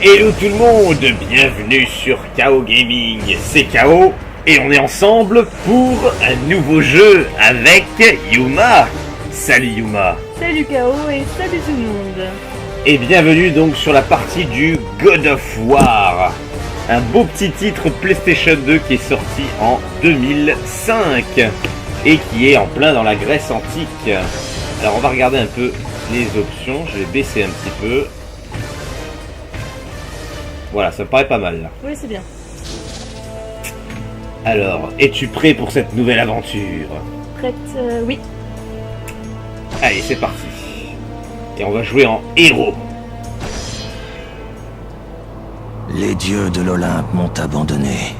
Hello tout le monde, bienvenue sur KO Gaming, c'est KO et on est ensemble pour un nouveau jeu avec Yuma. Salut Yuma. Salut KO et salut tout le monde. Et bienvenue donc sur la partie du God of War. Un beau petit titre PlayStation 2 qui est sorti en 2005 et qui est en plein dans la Grèce antique. Alors on va regarder un peu les options, je vais baisser un petit peu. Voilà, ça me paraît pas mal là. Oui, c'est bien. Alors, es-tu prêt pour cette nouvelle aventure? Prête oui. Allez, c'est parti. Et on va jouer en héros. Les dieux de l'Olympe m'ont abandonné.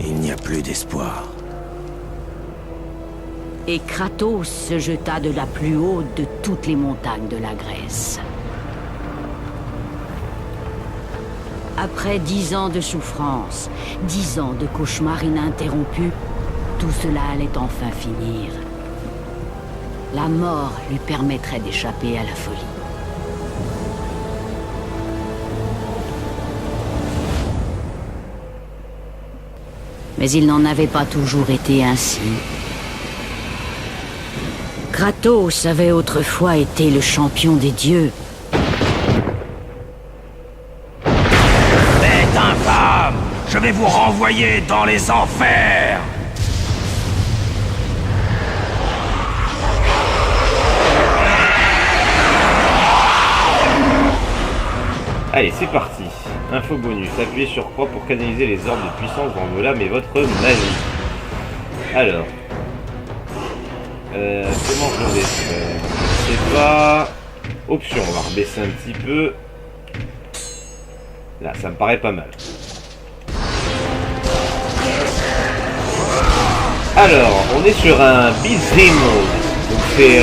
Il n'y a plus d'espoir. Et Kratos se jeta de la plus haute de toutes les montagnes de la Grèce. Après 10 ans de souffrance, 10 ans de cauchemars ininterrompus, tout cela allait enfin finir. La mort lui permettrait d'échapper à la folie. Mais il n'en avait pas toujours été ainsi. Kratos avait autrefois été le champion des dieux. Bête infâme! Je vais vous renvoyer dans les enfers! Allez, c'est parti. Info bonus. Appuyez sur croix pour canaliser les orbes de puissance dans vos lames et votre magie. Alors. Comment je vais faire? C'est pas... Option, on va rebaisser un petit peu. Là, ça me paraît pas mal. Alors, on est sur un Beast Mode. Donc c'est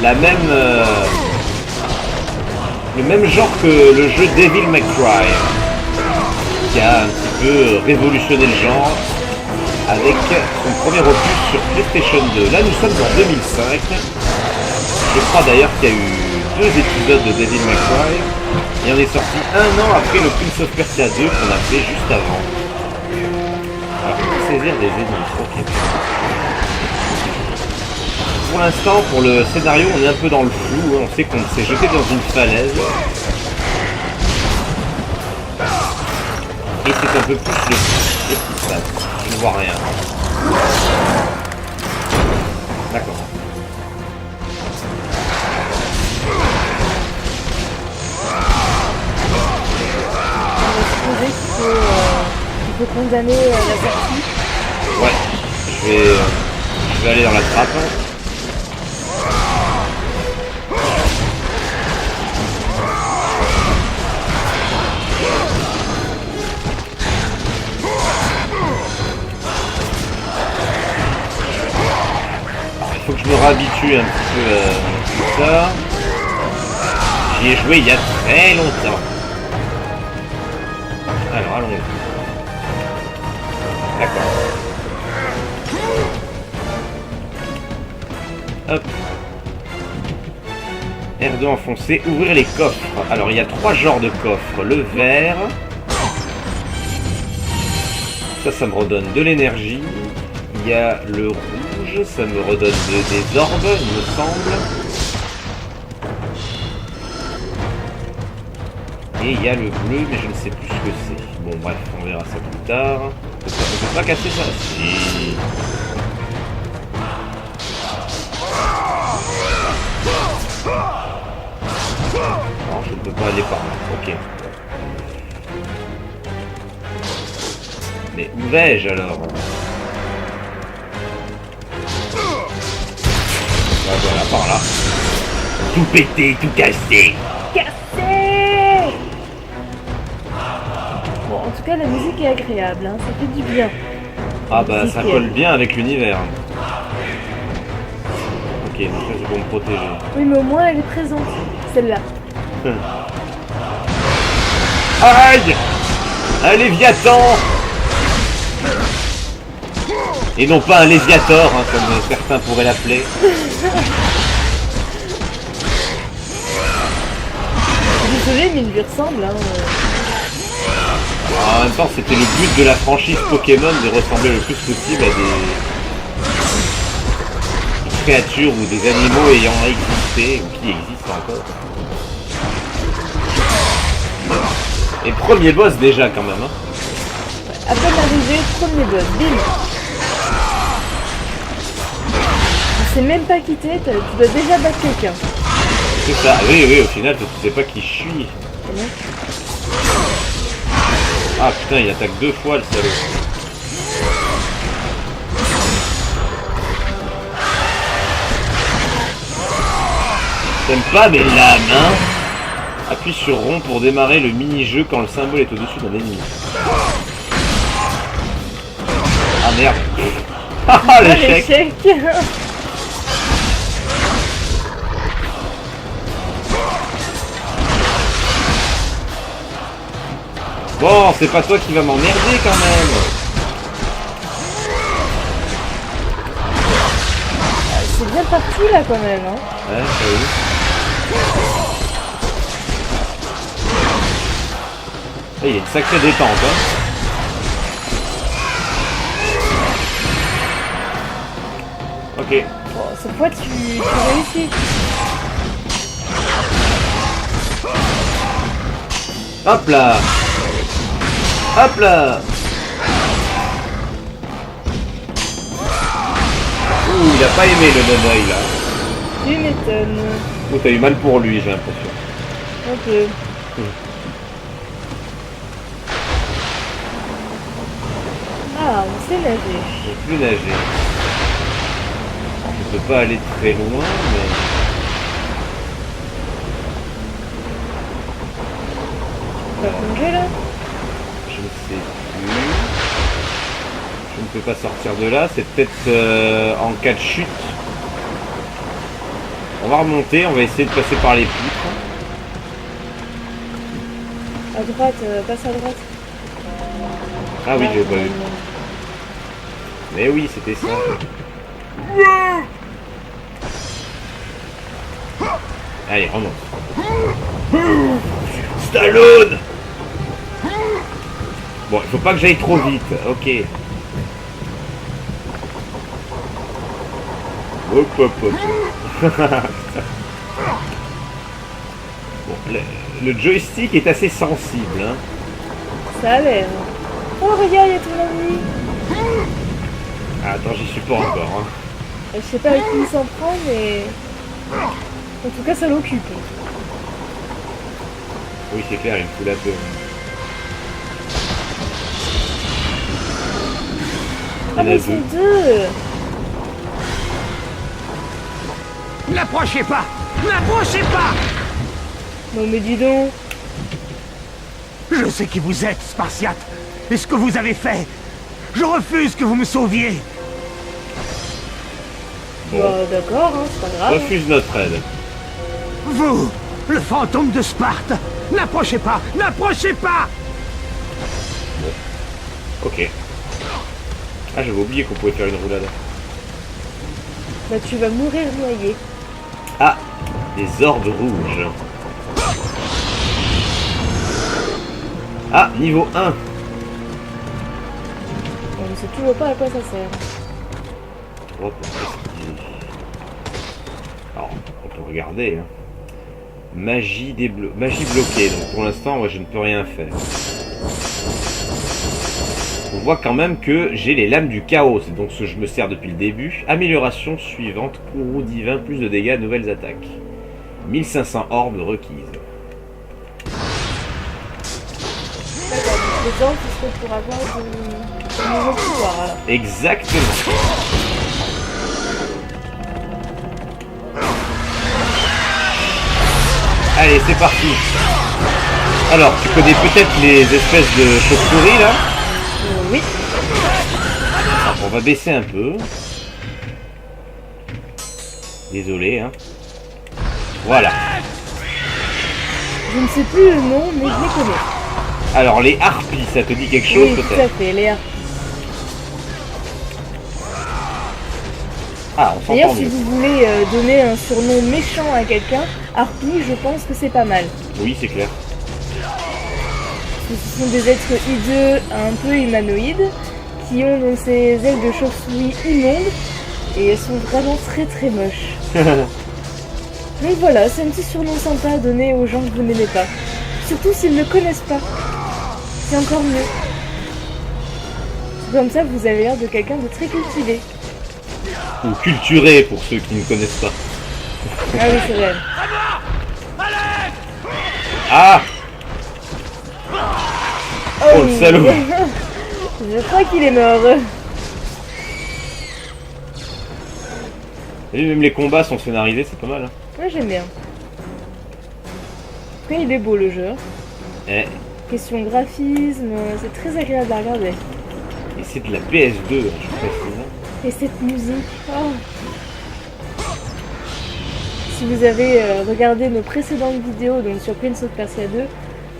la même... le même genre que le jeu Devil May Cry, qui a un petit peu révolutionné le genre avec son premier opus sur PlayStation 2. Là nous sommes en 2005. Je crois d'ailleurs qu'il y a eu 2 épisodes de Devil May Cry et on est sorti un an après le Prince of Persia 2 qu'on a fait juste avant. Alors pour saisir des ennemis, ok. Pour l'instant, pour le scénario, on est un peu dans le flou. On sait qu'on s'est jeté dans une falaise. Et c'est un peu plus le qui se passe. Je ne vois rien. D'accord. On va supposer qu'il faut condamner la sortie. Ouais. Je vais aller dans la trappe. Il faut que je me réhabitue un petit peu à tout ça. J'y ai joué il y a très longtemps. Alors allons-y. D'accord. Hop. R2 enfoncé, ouvrir les coffres. Alors il y a 3 genres de coffres. Le vert. Ça me redonne de l'énergie. Il y a le rouge, ça me redonne des orbes, il me semble. Et il y a le bleu, mais je ne sais plus ce que c'est. Bon bref, on verra ça plus tard. On peut pas casser ça. Si. Non, je ne peux pas aller par là. Ok. Mais où vais-je alors? Voilà, par là. Tout péter, tout casser. Cassé. Bon, en tout cas, la musique est agréable, hein, ça fait du bien. Ah bah ça colle bien avec l'univers. Ok, donc ça c'est pour me protéger. Oui, mais au moins elle est présente, celle-là. Aïe! Un Léviathan! Et non pas un Léviator, hein, comme certains pourraient l'appeler. Désolé, mais il lui ressemble. Hein. En même temps, c'était le but de la franchise Pokémon de ressembler le plus possible à des créatures ou des animaux ayant existé, ou qui existent encore. Et premier boss déjà quand même. Hein. À peine arrivé, premier boss, bim. On s'est même pas quitté, tu dois déjà battre quelqu'un. C'est ça, oui, au final, tu sais pas qui je suis. Ah putain, il attaque 2 fois le salaud. T'aimes pas mes lames, hein? Appuie sur rond pour démarrer le mini-jeu quand le symbole est au-dessus d'un ennemi. Ah merde. Ah l'échec. Bon, c'est pas toi qui va m'emmerder quand même. C'est bien parti là quand même. Hein. Ouais, ça oui. Il y a une sacrée détente. Hein. Ok. Bon, cette fois tu réussis. Hop là. Hop là. Ouh, il a pas aimé le Nonoï là. Tu m'étonnes. Ouh, t'as eu mal pour lui, j'ai l'impression. Un peu. Ah, on sait nager. Je peux plus nager. Je peux pas aller très loin, mais... Tu vas plonger là? Je ne sais plus. Je ne peux pas sortir de là. C'est peut-être en cas de chute. On va remonter. On va essayer de passer par les poutres. À droite, passe à droite. Ah oui, je l'ai pas vu. Mais oui, c'était ça. Allez, remonte. Stallone! Bon, il faut pas que j'aille trop vite. Ok. Hop, hop, hop. Bon, le joystick est assez sensible. Hein. Ça a l'air. Oh, regarde, il y a ton ami. Ah, attends, j'y suis pas encore. Hein. Je sais pas avec qui il s'en prend, mais... En tout cas, ça l'occupe. Oui, c'est clair, il me fout la peur. Ah, mais ils sont deux. N'approchez pas! N'approchez pas! Non, mais dis donc. Je sais qui vous êtes, Spartiate, et ce que vous avez fait. Je refuse que vous me sauviez. Bon. Bah, d'accord, hein, c'est pas grave. Refuse notre aide. Vous, le fantôme de Sparte, n'approchez pas! N'approchez pas! Ok. Ah, j'avais oublié qu'on pouvait faire une roulade. Bah, tu vas mourir noyé. Ah, des orbes rouges. Ah, niveau 1. On ne sait toujours pas à quoi ça sert. Hop, alors, on peut regarder. Hein. Magie bloquée. Donc pour l'instant, moi, je ne peux rien faire. On voit quand même que j'ai les lames du chaos. C'est donc ce que je me sers depuis le début. Amélioration suivante. Courroux divin, plus de dégâts, nouvelles attaques. 1500 orbes requises. D'accord, donc les ordres, ce serait pour avoir de nouveaux pouvoirs, alors. Exactement. Allez, c'est parti. Alors, tu connais peut-être les espèces de chauves-souris là? Oui. Alors, on va baisser un peu. Désolé, hein. Voilà. Je ne sais plus le nom, mais je les connais. Alors les harpies, ça te dit quelque chose Oui, tout à peut-être? fait, les harpies. Ah, on D'ailleurs, s'entend si mieux. vous voulez donner un surnom méchant à quelqu'un, harpie, je pense que c'est pas mal. Oui, c'est clair. Parce que ce sont des êtres hideux, un peu humanoïdes, qui ont donc ces ailes de chauve-souris immondes, et elles sont vraiment très très moches. Donc voilà, c'est un petit surnom sympa à donner aux gens que vous n'aimez pas. Surtout s'ils ne connaissent pas. C'est encore mieux. Comme ça, vous avez l'air de quelqu'un de très cultivé. Ou culturé pour ceux qui ne connaissent pas. Ah oui, c'est vrai. Ah! Oh, le salaud! Je crois qu'il est mort. Et même les combats sont scénarisés, c'est pas mal. Hein. Moi j'aime bien. Après il est beau le jeu. Eh, Question graphisme, c'est très agréable à regarder. et c'est de la PS2, je précise. Et cette musique. Oh. Si vous avez regardé nos précédentes vidéos donc sur Prince of Persia 2,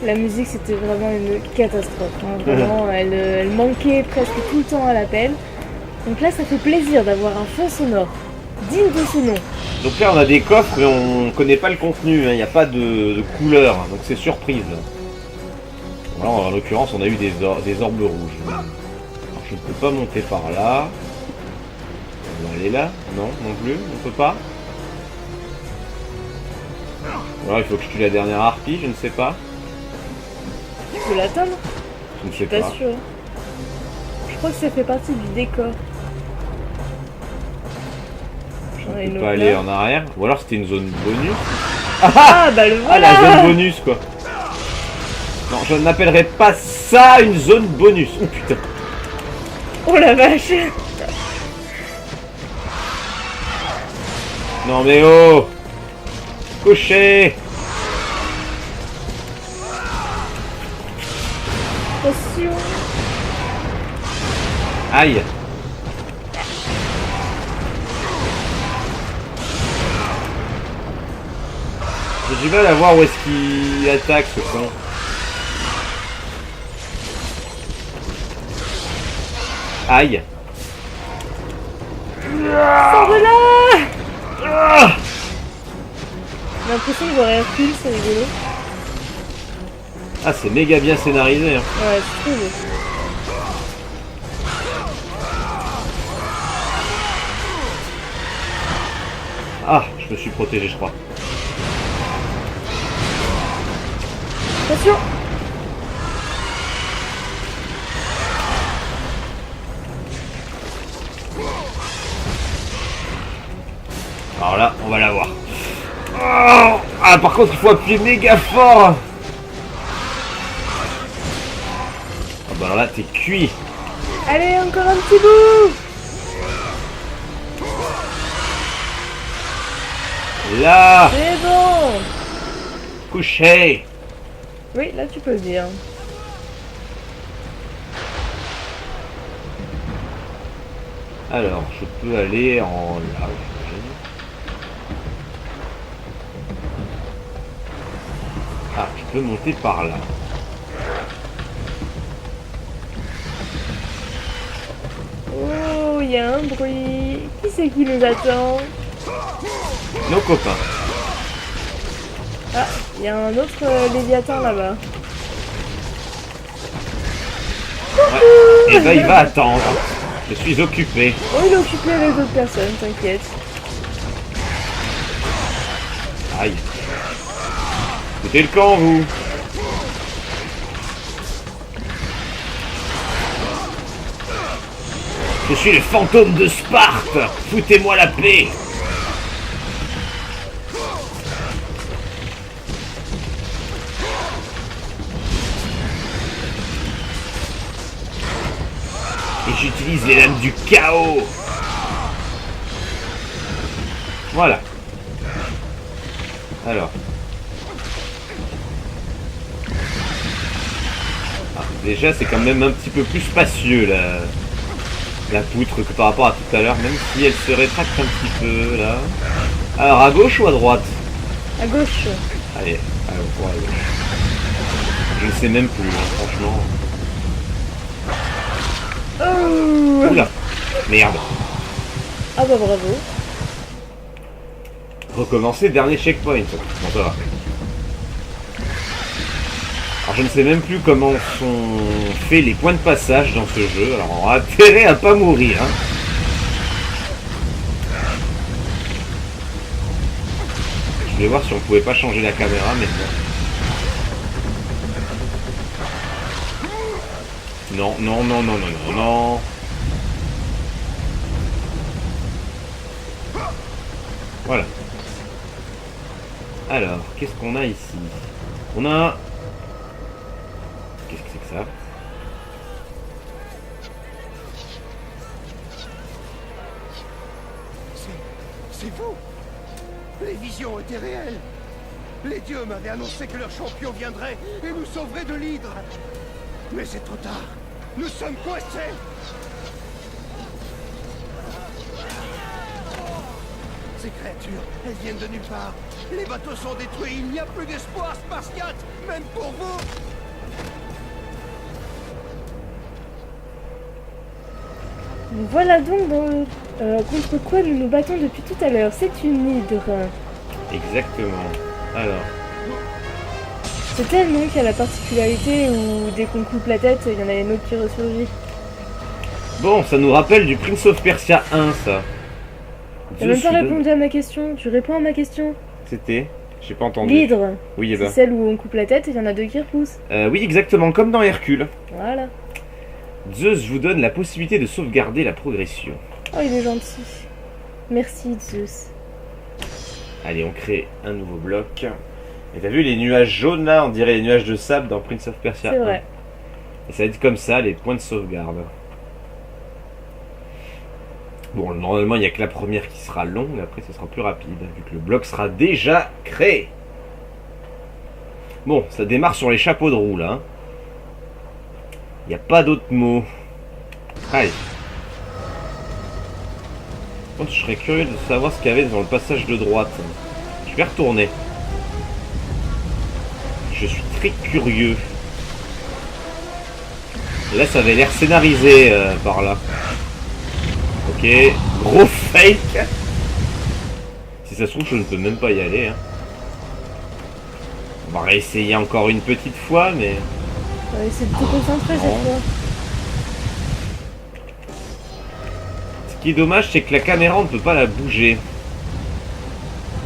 la musique c'était vraiment une catastrophe. Hein. Vraiment, elle manquait presque tout le temps à l'appel. Donc là ça fait plaisir d'avoir un fond sonore digne de ce nom. Donc là on a des coffres mais on connaît pas le contenu, il n'y a pas de couleur, donc c'est surprise. Voilà, en l'occurrence on a eu des orbes rouges. Alors je ne peux pas monter par là. On va aller là? Non, non plus, on peut pas. Ou alors il faut que je tue la dernière harpie, je ne sais pas. Tu peux l'atteindre? Je ne sais Pas pas. sûr. Je crois que ça fait partie du décor. J'en ai On une peut autre pas aller là. en arrière. Ou alors c'était une zone bonus. Ah bah le Ah, voilà. la zone bonus quoi. Non, je n'appellerais pas ça une zone bonus. Oh putain. Oh la vache. Non mais oh. Couché. Attention. Aïe. J'ai du mal à voir où est-ce qu'il attaque ce con. Aïe. Sors de là. Ah. J'ai l'impression de voir Hercule, c'est rigolo. Ah, c'est méga bien scénarisé. Hein. Ouais, c'est trop beau. Ah, je me suis protégé, je crois. Attention. Alors là, on va l'avoir. Oh. Ah, par contre, il faut appuyer méga fort. Ah bah alors là, t'es cuit. Allez, encore un petit bout. Là, C'est bon. couché. Oui, là tu peux le dire. Alors, je peux aller en là. j'imagine. Ah, je peux monter par là. Oh, il y a un bruit. Qui c'est qui nous attend? Nos copains. Ah, il y a un autre Léviathan là-bas. Ouais. Et ben, il va attendre. Je suis occupé. Oh, il est occupé avec d'autres personnes, t'inquiète. Aïe. Foutez le camp, vous. Je suis le fantôme de Sparte. Foutez-moi la paix. Et j'utilise les lames du chaos. Voilà. Alors. Ah, déjà, c'est quand même un petit peu plus spacieux, la poutre, que par rapport à tout à l'heure, même si elle se rétracte un petit peu, là. Alors, à gauche ou à droite? À gauche. Allez, allons pour à gauche. Je ne sais même plus, hein, franchement. Oh. Oula, merde. Ah bah bravo. Recommencer, dernier checkpoint. Bon, ça va. Alors je ne sais même plus comment sont faits les points de passage dans ce jeu. Alors on a intérêt à pas mourir. Hein. Je voulais voir si on pouvait pas changer la caméra, mais non. Non, non, non, non, non, non, non. Voilà. Alors, qu'est-ce qu'on a ici? On a... Qu'est-ce que c'est que ça? C'est vous. Les visions étaient réelles. Les dieux m'avaient annoncé que leur champion viendrait et nous sauverait de l'hydre. Mais c'est trop tard. Nous sommes coincés. Ces créatures, elles viennent de nulle part. Les bateaux sont détruits. Il n'y a plus d'espoir, Spartiate, même pour vous. Voilà donc contre quoi nous nous battons depuis tout à l'heure. C'est une hydre. Exactement. Alors, C'est elle non qui a la particularité où dès qu'on coupe la tête, il y en a une autre qui ressurgit. bon, ça nous rappelle du Prince of Persia 1, ça. T'as même pas répondu à ma question. Tu réponds à ma question. C'était... J'ai pas entendu. L'hydre. Oui, eh C'est ben. celle où on coupe la tête et il y en a deux qui repoussent. Oui, exactement, comme dans Hercule. Voilà. Zeus vous donne la possibilité de sauvegarder la progression. Oh, il est gentil. Merci, Zeus. Allez, on crée un nouveau bloc. Et t'as vu les nuages jaunes là, on dirait les nuages de sable dans Prince of Persia 1. C'est vrai. Et ça va être comme ça, les points de sauvegarde. Bon, normalement, il n'y a que la première qui sera longue, après, ce sera plus rapide, vu que le bloc sera déjà créé. Bon, ça démarre sur les chapeaux de roue, là. Il n'y a pas d'autres mots. Allez. Par contre, je serais curieux de savoir ce qu'il y avait dans le passage de droite. Je vais retourner. Je suis très curieux. Et là, ça avait l'air scénarisé par là. Ok, gros fake. Si ça se trouve, je ne peux même pas y aller. Hein. On va réessayer encore une petite fois, mais... On va essayer de te concentrer cette fois. Ce qui est dommage, c'est que la caméra, on ne peut pas la bouger.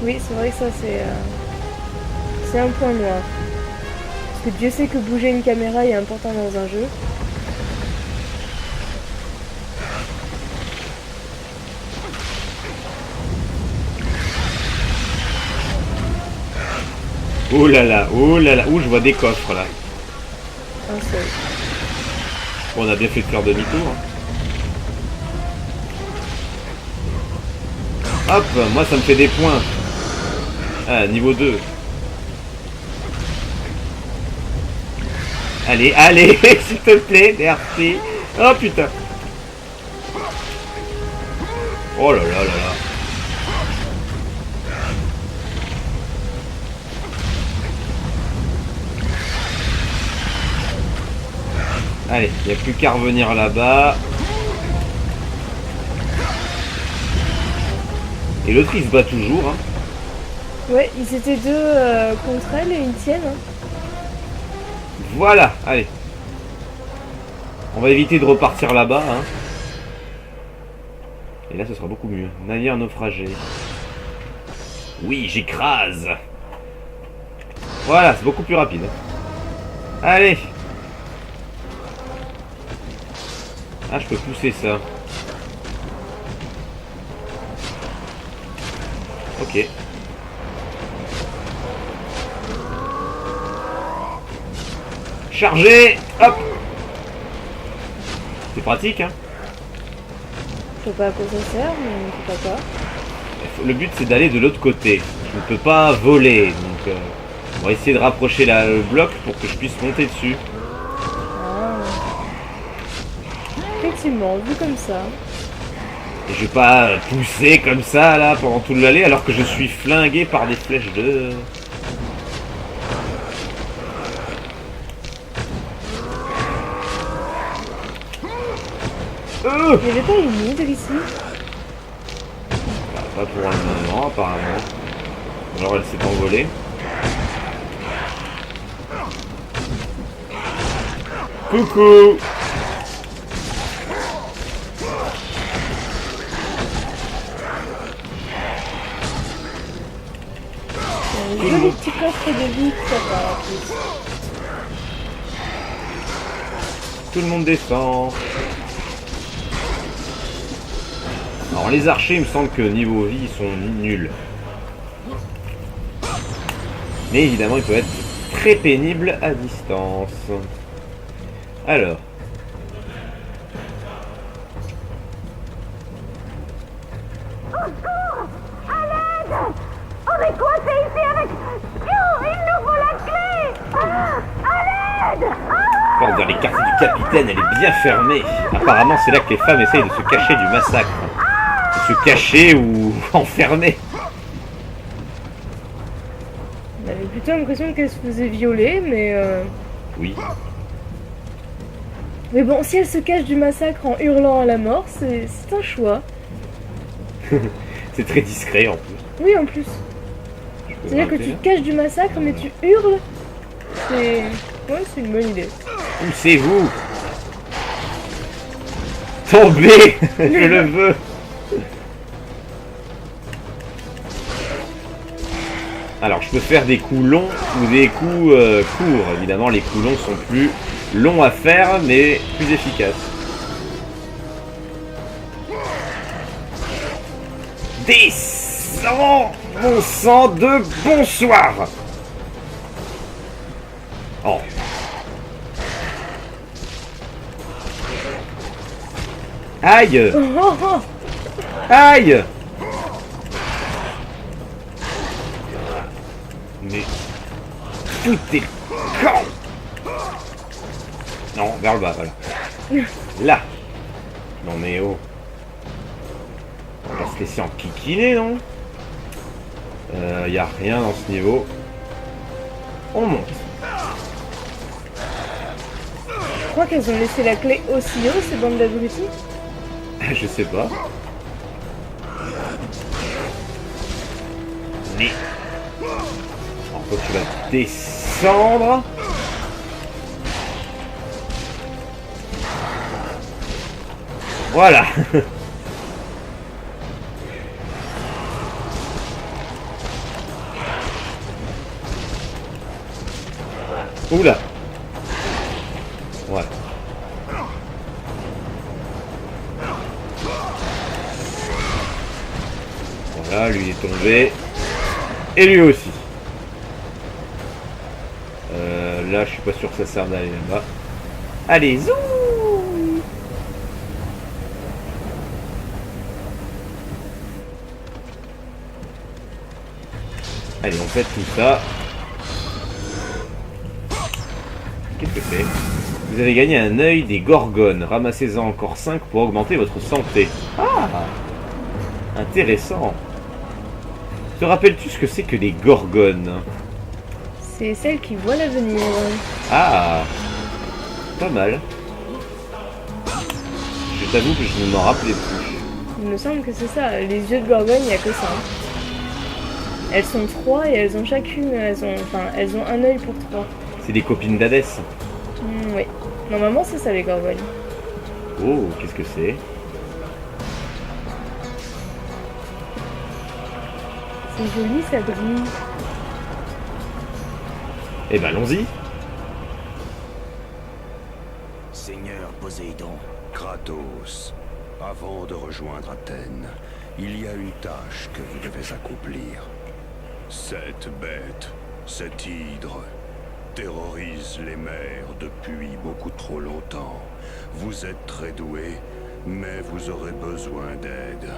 Oui, c'est vrai que ça, c'est un point noir. Parce que Dieu sait que bouger une caméra est important dans un jeu. Oh là là, oh là là. Ouh, je vois des coffres là. Un seul. Bon, on a bien fait de faire demi-tour. Hop, moi ça me fait des points. Ah, niveau 2. Allez, allez, s'il te plaît, merci. Oh putain. Oh là là là là. Allez, il n'y a plus qu'à revenir là-bas. Et l'autre il se bat toujours. Hein. Ouais, ils étaient deux contre elle et une tienne. Hein. Voilà, allez. On va éviter de repartir là-bas. Hein. Et là ce sera beaucoup mieux. Navire naufragé. Oui, j'écrase. Voilà, c'est beaucoup plus rapide. Allez. Ah, je peux pousser ça. Ok. Chargé. Hop. C'est pratique, hein. Je sais pas à quoi ça sert, mais pourquoi pas. Le but, c'est d'aller de l'autre côté. Je ne peux pas voler, donc on va essayer de rapprocher le bloc pour que je puisse monter dessus. Ah. Effectivement, vu comme ça. Et je vais pas pousser comme ça là pendant tout l'aller alors que je suis flingué par des flèches de... Il n'y avait pas une hydre ici? Pas pour le moment, apparemment. Alors elle s'est envolée. Coucou! Un joli petit coffre de vie que ça part en plus. Tout le monde descend. Alors les archers, il me semble que niveau vie, ils sont nuls. Mais évidemment, ils peuvent être très pénibles à distance. Alors. On est coincé ici avec... Il nous faut la clé. À l'aide. Porte vers les quartiers du capitaine, elle est bien fermée. Apparemment, c'est là que les femmes essayent de se cacher du massacre. De se cacher ou enfermer. On avait plutôt l'impression qu'elle se faisait violer, mais... Oui. Mais bon, si elle se cache du massacre en hurlant à la mort, c'est un choix. C'est très discret en plus. Oui, en plus. Je peux C'est-à-dire que grimper, tu te caches du massacre, mais tu hurles. C'est... Ouais, c'est une bonne idée. Poussez-vous. Tombez. Je le veux. Alors, je peux faire des coups longs ou des coups courts. Évidemment, les coups longs sont plus longs à faire, mais plus efficaces. Descends, mon sang de bonsoir. Oh. Aïe. Oh, oh, oh. Aïe. Mais tout est con. Non, vers le bas, voilà. Là. Non mais oh. On va se laisser enquiquiner, non? Y a rien dans ce niveau. On monte. Je crois qu'elles ont laissé la clé aussi haut, ces bandes d'abrutis. Je sais pas. Mais... Alors, toi, tu vas descendre. Voilà. Oula. Ouais. Voilà, lui est tombé. Et lui aussi. Là, je suis pas sûr que ça serve d'aller là-bas. Allez, zou. Allez, on fait tout ça. Qu'est-ce que c'est? Vous avez gagné un œil des gorgones. Ramassez-en encore 5 pour augmenter votre santé. Ah! Intéressant. Te rappelles-tu ce que c'est que les gorgones? C'est celle qui voit l'avenir. Ah! Pas mal. Je t'avoue que je ne m'en rappelais plus. Il me semble que c'est ça. Les yeux de Gorgone, il n'y a que ça. Elles sont 3 et elles ont chacune... elles ont un œil pour 3. C'est des copines d'Hadès. Oui. Normalement, c'est ça les Gorgones. Oh, qu'est-ce que c'est? C'est joli, ça brille. Eh ben, allons-y. Seigneur Poséidon, Kratos, avant de rejoindre Athènes, il y a une tâche que vous devez accomplir. Cette bête, cette hydre, terrorise les mers depuis beaucoup trop longtemps. Vous êtes très doué, mais vous aurez besoin d'aide.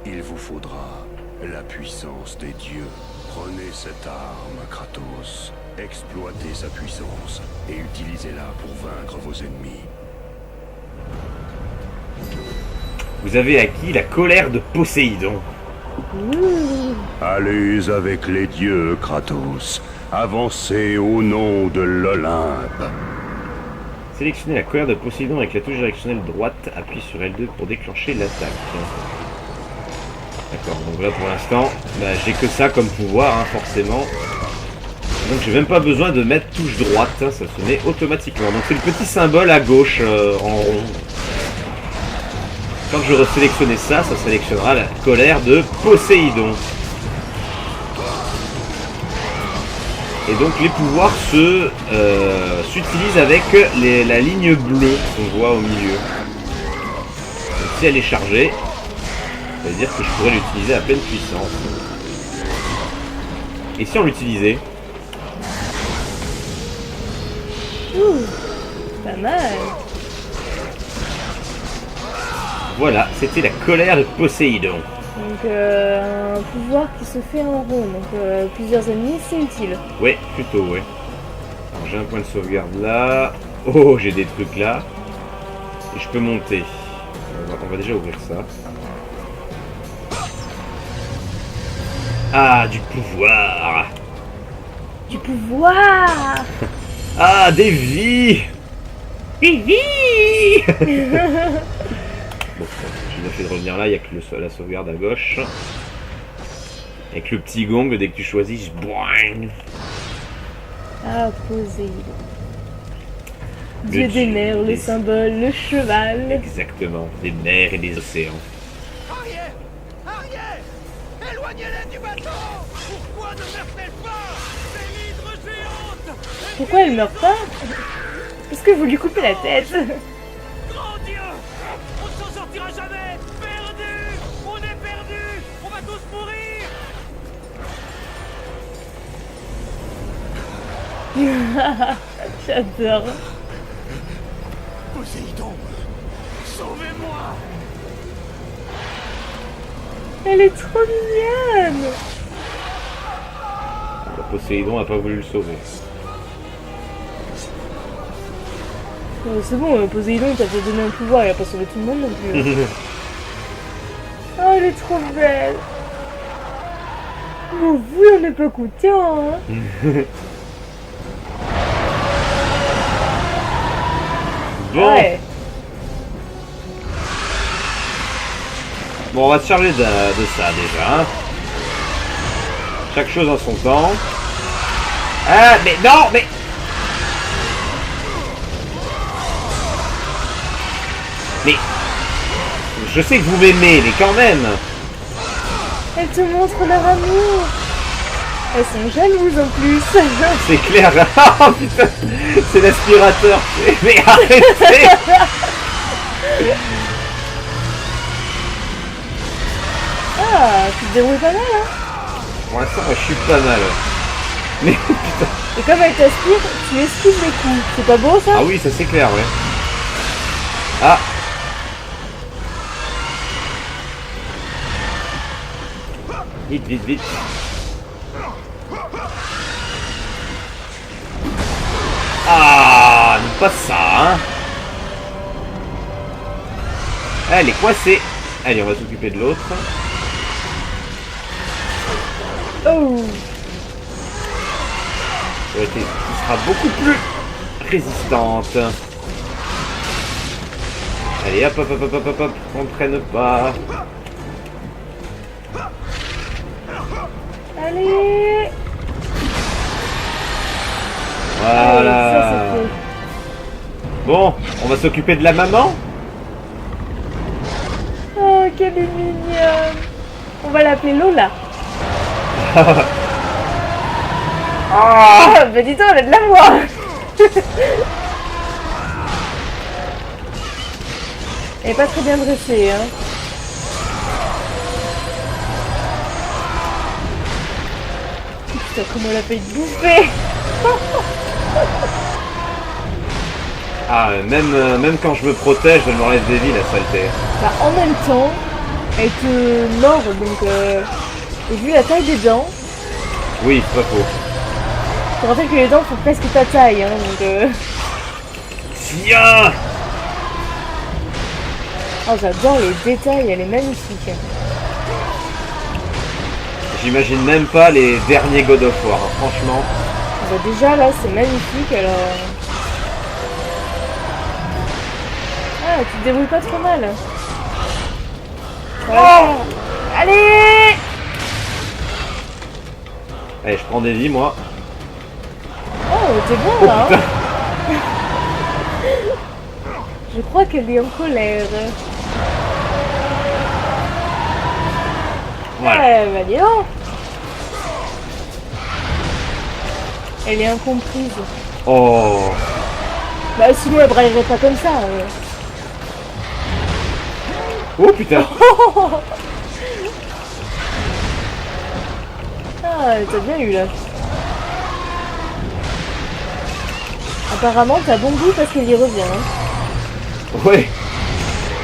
Il vous faudra la puissance des dieux. Prenez cette arme, Kratos. Exploitez sa puissance et utilisez-la pour vaincre vos ennemis. Vous avez acquis la colère de Poséidon. Allez avec les dieux, Kratos. Avancez au nom de l'Olympe. Sélectionnez la colère de Poséidon avec la touche directionnelle droite. Appuie sur L2 pour déclencher l'attaque. D'accord, donc là pour l'instant, bah, j'ai que ça comme pouvoir, hein, forcément. Donc j'ai même pas besoin de mettre touche droite, hein, ça se met automatiquement. Donc c'est le petit symbole à gauche en rond. Quand je resélectionner ça, ça sélectionnera la colère de Poséidon. Et donc les pouvoirs s'utilisent avec la ligne bleue qu'on voit au milieu. Donc si elle est chargée, ça veut dire que je pourrais l'utiliser à pleine puissance. Et si on l'utilisait? Ouh, pas mal. Voilà, c'était la colère de Poséidon. Donc un pouvoir qui se fait en rond, donc plusieurs ennemis, c'est utile. Ouais, plutôt, ouais. Alors j'ai un point de sauvegarde là. Oh, j'ai des trucs là. Et je peux monter. On va déjà ouvrir ça. Ah, du pouvoir. Du pouvoir. Ah, des vies. Vivi. Bon, j'ai bien fait de revenir là, il n'y a que la sauvegarde à gauche. Avec le petit gong, dès que tu choisis, boing. Ah, Poséidon. Dieu Le des dieu mers, le des- symbole, le cheval. Exactement, des mers et des océans. Ariel! Ariel! Éloignez-les du bateau! Pourquoi ne meurt-elle pas? C'est l'hydre géante! Pourquoi elle meurt pas? Parce que vous lui coupez la tête. Grand Dieu! On ne s'en sortira jamais! Perdu! On est perdu! On va tous mourir! J'adore. Poséidon! Sauvez-moi! Elle est trop mignonne. Poséidon n'a pas voulu le sauver. C'est bon, Poséidon, t'as fait donner un pouvoir, il a pas sauvé tout le monde non plus. Oh, elle est trop belle. Mon vous, on n'est pas content, hein. Bon, Ouais. bon, on va se charger de ça déjà. Hein. Chaque chose en son temps. Ah, mais non, mais... Mais... Je sais que vous m'aimez, mais quand même. Elles te montrent leur amour. Elles sont jalouses en plus. C'est clair. Oh putain, c'est l'aspirateur. Mais arrêtez. Ah, tu te débrouilles pas mal, hein. Pour l'instant, moi, je suis pas mal. Mais putain. Et comme elle t'aspire, tu esquives les coups. C'est pas beau ça? Ah oui, ça c'est clair, ouais. Ah. Vite, vite, vite. Ah, non, pas ça, hein. Elle est coincée. Allez, on va s'occuper de l'autre. Oh. Qui sera beaucoup plus résistante. Allez, hop, hop, hop, hop, hop, hop, hop. On traîne pas. Allez. Voilà. Allez, ça c'est fait. Bon, on va s'occuper de la maman. Oh, qu'elle est mignonne. On va l'appeler Lola. Ah, bah dis donc, elle a de la voix. Elle est pas très bien dressée, hein. Putain, comment elle a failli te bouffer. Ah, même quand je me protège, elle m'enlève des vies, la saleté. Bah, en même temps, elle te mord, donc et vu la taille des dents, Oui, c'est pas faux. je te rappelle que les dents font presque ta taille, hein, donc Tiens. Oh, j'adore les détails, elle est magnifique. J'imagine même pas les derniers God of War, hein, franchement. Bah, déjà, là, c'est magnifique, alors... va, tu te débrouilles pas trop mal. Oh allez. Allez, je prends des vies, moi. Oh, t'es bon là. Hein. Je crois qu'elle est en colère. Voilà. Bah dis donc. Elle est incomprise. Oh. Bah sinon elle braillerait pas comme ça. Oh putain. Ah, t'as bien eu là. Apparemment t'as bon goût parce qu'elle y revient. Hein. Ouais.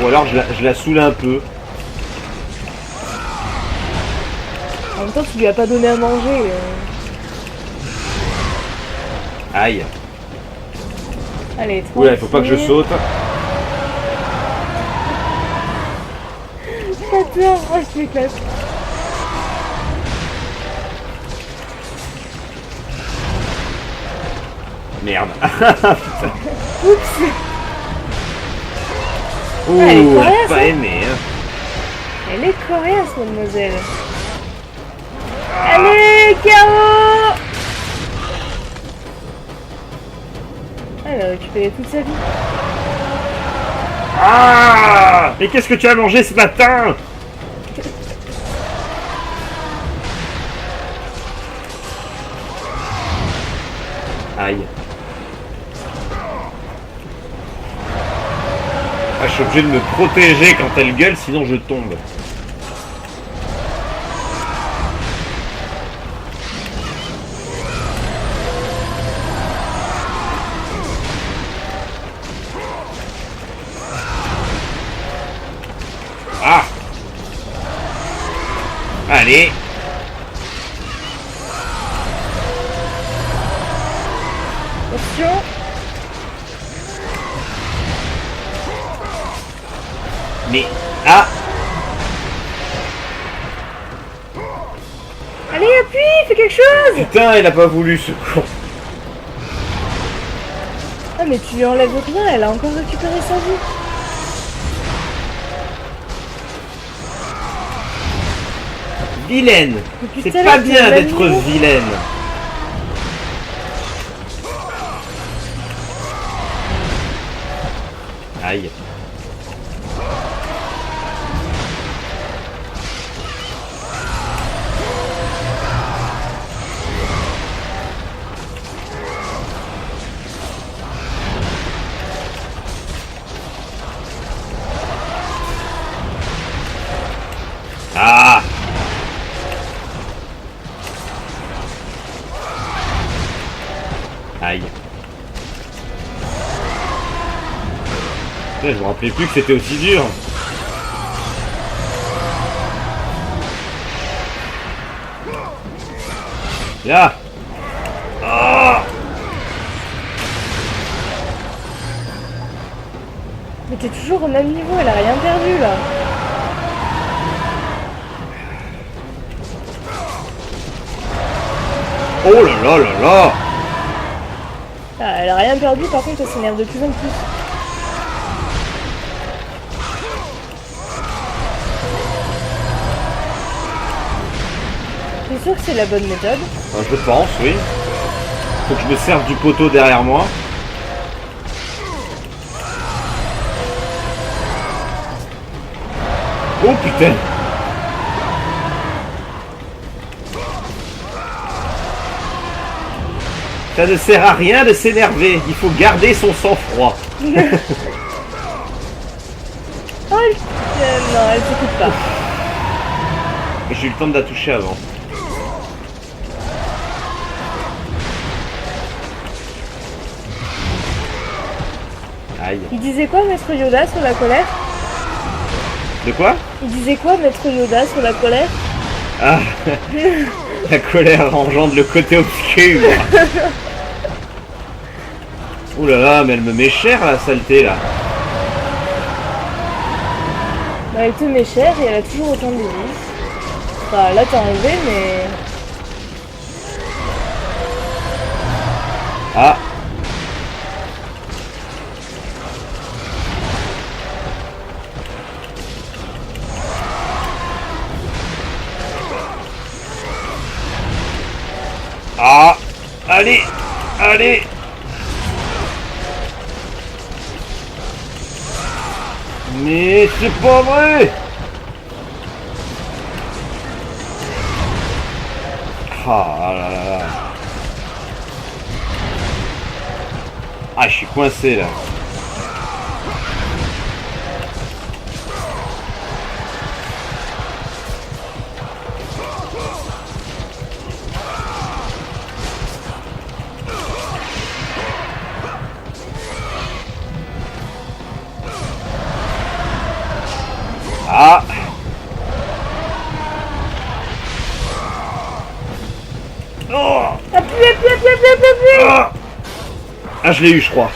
Ou alors je la saoule un peu. En même temps tu lui as pas donné à manger. Aïe. Allez, tranquille. Oula, il faut pas que je saute. Attends, oh, je m'éclate. Merde. Oups. Ouh, elle est coriace, j'ai pas hein. aimé. Hein. Elle est coriace, mademoiselle. Allez, KO. Elle a récupéré toute sa vie. Ah! Et qu'est-ce que tu as mangé ce matin? Aïe. Ah, je suis obligé de me protéger quand elle gueule, sinon je tombe. Ah! Allez! Attention. Mais... Ah! Allez, appuie, fais quelque chose. Putain, il a pas voulu ce con. Ah mais tu lui enlèves rien, elle a encore récupéré sa vie. Vilaine! Depuis C'est tout à pas l'heure, bien tu d'être l'as mis. vilaine! Aïe! Ah! Aïe. Putain, je me rappelais plus que c'était aussi dur. Là. Ah! Mais t'es toujours au même niveau, elle a rien perdu là. Oh là là là là! Ah, elle a rien perdu, par contre elle s'énerve de plus en plus. T'es sûr que c'est la bonne méthode? Je pense, oui. Faut que je me serve du poteau derrière moi. Oh putain! Ça ne sert à rien de s'énerver, il faut garder son sang-froid. Oh, non, elle s'écoute pas. J'ai eu le temps de la toucher avant. Aïe. Il disait quoi, Maître Yoda, sur la colère? De quoi? Il disait quoi, Maître Yoda, sur la colère? Ah, la colère engendre le côté obscur. Ouh là là, mais elle me met cher la saleté là. Bah, elle te met cher et elle a toujours autant de vie. Enfin, là t'as enlevé, mais... Ah. Allez. Mais c'est pas vrai. Ah là là là. Ah, je suis coincé là. Ah. Oh. Appuie, appuie, appuie, appuie, appuie, appuie. Ah, ah, je l'ai eu, je crois.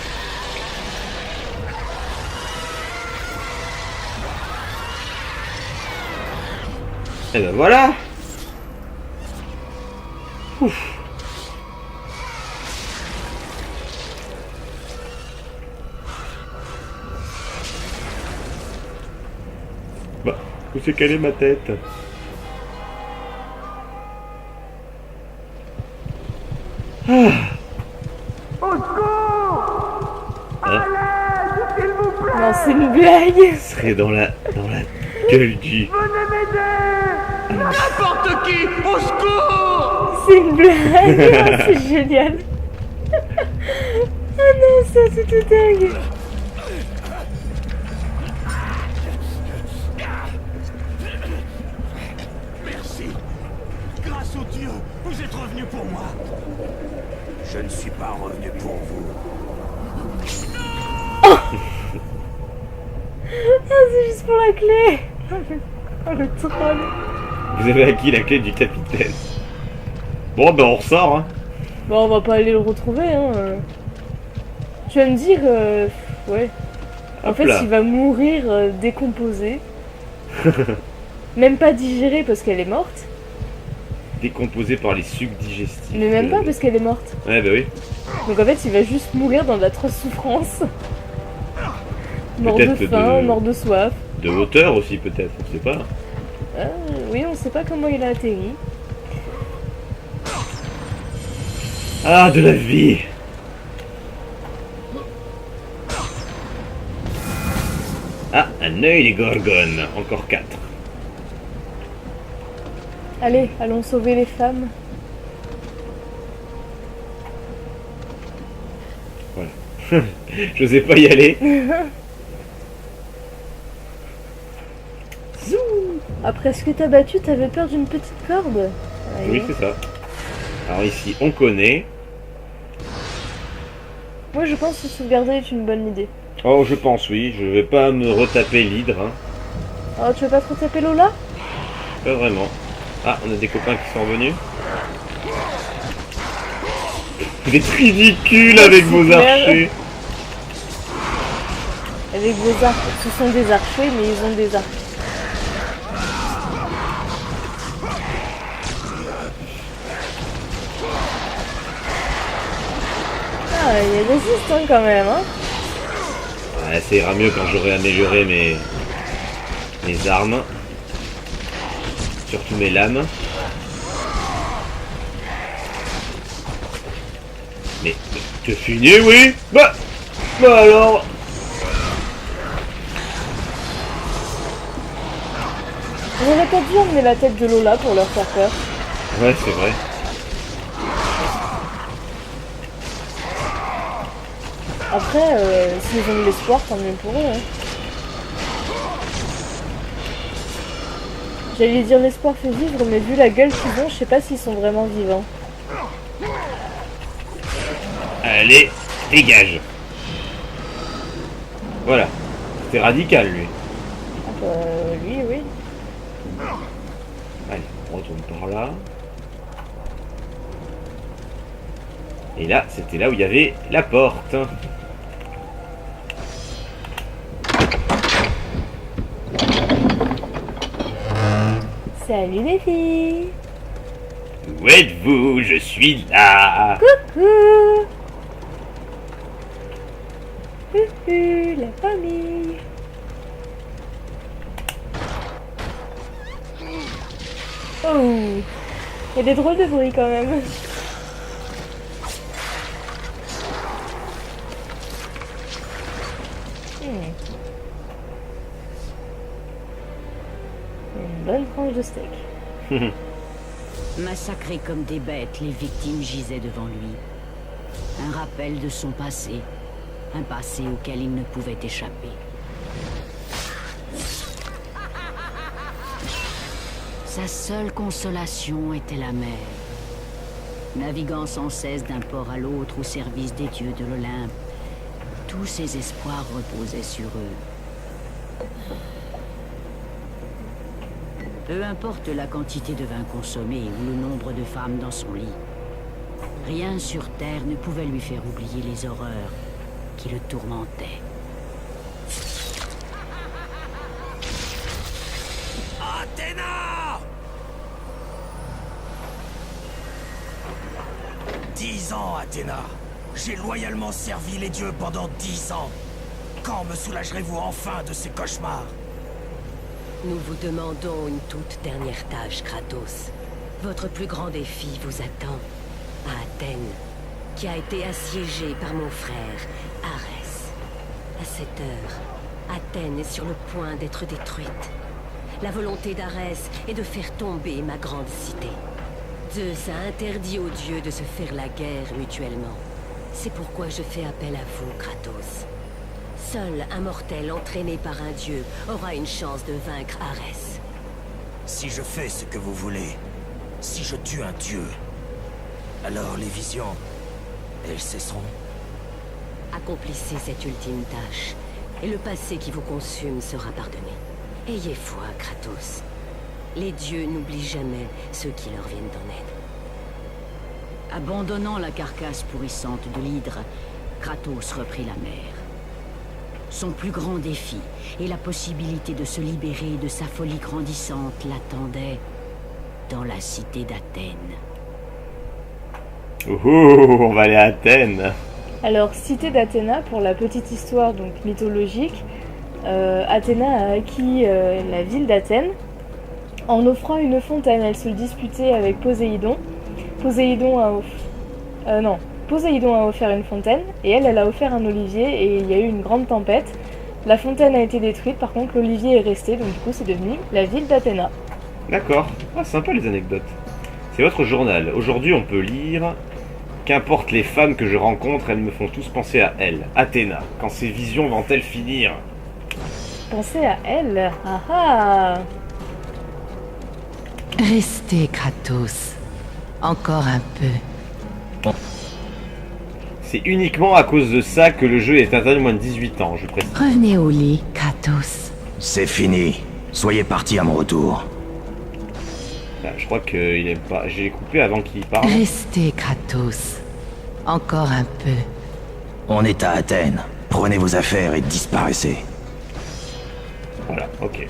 Et ben voilà. Ouf. Bah, où c'est qu'elle est ma tête? Ah. Non, c'est une blague. Ce serait dans la gueule du... N'importe qui, au secours! C'est une blague. C'est génial. Oh non, ça c'est tout dingue. Merci. Grâce au Dieu, vous êtes revenu pour moi. Je ne suis pas revenu pour vous. Ah, c'est juste pour la clé. Oh le troll. Vous avez acquis la clé du capitaine. Bon, ben on ressort, hein. Bon, on va pas aller le retrouver, hein. Tu vas me dire, ouais. En Hop fait, là. il va mourir décomposé. Même pas digéré parce qu'elle est morte. Décomposé par les sucs digestifs. Mais même pas parce qu'elle est morte. Ouais, bah oui. Donc en fait, il va juste mourir dans d'atroces souffrances. Mort de Peut-être faim, de- mort de soif. De hauteur aussi, peut-être, on sait pas. Oui, on sait pas comment il a atterri. Ah, de la vie. Ah, un œil de gorgone. Encore 4. Allez, allons sauver les femmes. Je sais pas y aller. Zou. Après ce que t'as battu, t'avais peur d'une petite corde. Oui, c'est ça. Alors ici, on connaît. Moi, je pense que sauvegarder est une bonne idée. Oh, je pense, oui. Je vais pas me retaper l'hydre. Hein. Oh, tu veux pas te retaper Lola? Pas vraiment. Ah, on a des copains qui sont revenus. Vous êtes ridicules avec vos Super. archers. Avec vos arcs. Ce sont des archers, mais ils ont des arcs. Ah, il y a des assistants quand même, hein. Ouais, ça ira mieux quand j'aurai amélioré mes armes. Surtout mes lames. Mais tu finis, oui? Bah alors. On aurait pas dû emmener la tête de Lola pour leur faire peur. Ouais, c'est vrai. Après, s'ils ont de l'espoir, tant mieux pour eux. Hein. J'allais dire l'espoir fait vivre, mais vu la gueule qu'ils ont, je sais pas s'ils sont vraiment vivants. Allez, dégage. Voilà. C'était radical, lui. Ah bah, lui, oui. Allez, on retourne par là. Et là, c'était là où il y avait la porte. Salut les filles. Où êtes-vous? Je suis là. Coucou. La famille. Oh, il y a des drôles de bruits quand même. Une bonne tranche de steak. Massacrés comme des bêtes, les victimes gisaient devant lui. Un rappel de son passé. Un passé auquel il ne pouvait échapper. Sa seule consolation était la mer. Naviguant sans cesse d'un port à l'autre au service des dieux de l'Olympe, tous ses espoirs reposaient sur eux. Peu importe la quantité de vin consommé ou le nombre de femmes dans son lit, rien sur Terre ne pouvait lui faire oublier les horreurs qui le tourmentaient. Athéna! 10 ans, Athéna. J'ai loyalement servi les dieux pendant 10 ans. Quand me soulagerez-vous enfin de ces cauchemars? Nous vous demandons une toute dernière tâche, Kratos. Votre plus grand défi vous attend, à Athènes, qui a été assiégée par mon frère, Arès. À cette heure, Athènes est sur le point d'être détruite. La volonté d'Arès est de faire tomber ma grande cité. Zeus a interdit aux dieux de se faire la guerre mutuellement. C'est pourquoi je fais appel à vous, Kratos. Seul un mortel entraîné par un dieu aura une chance de vaincre Arès. Si je fais ce que vous voulez, si je tue un dieu, alors les visions, elles cesseront. Accomplissez cette ultime tâche, et le passé qui vous consume sera pardonné. Ayez foi, Kratos. Les dieux n'oublient jamais ceux qui leur viennent en aide. Abandonnant la carcasse pourrissante de l'hydre, Kratos reprit la mer. Son plus grand défi et la possibilité de se libérer de sa folie grandissante l'attendaient dans la cité d'Athènes. On va aller à Athènes. Alors, cité d'Athéna, pour la petite histoire donc mythologique, Athéna a acquis la ville d'Athènes en offrant une fontaine. Elle se disputait avec Poséidon. Poséidon a offert une fontaine et elle a offert un olivier et il y a eu une grande tempête. La fontaine a été détruite, par contre l'olivier est resté, donc du coup c'est devenu la ville d'Athéna. D'accord. Ah, sympa les anecdotes. C'est votre journal. Aujourd'hui on peut lire: qu'importe les femmes que je rencontre, elles me font tous penser à elle. Athéna, quand ces visions vont-elles finir? Pensez à elle. Ah ah. Restez, Kratos. Encore un peu. C'est uniquement à cause de ça que le jeu est interdit moins de 18 ans, je précise. Revenez au lit, Kratos. C'est fini. Soyez partis à mon retour. Ah, je crois qu'il aime pas. J'ai coupé avant qu'il parle. Restez, Kratos. Encore un peu. On est à Athènes. Prenez vos affaires et disparaissez. Voilà, ok.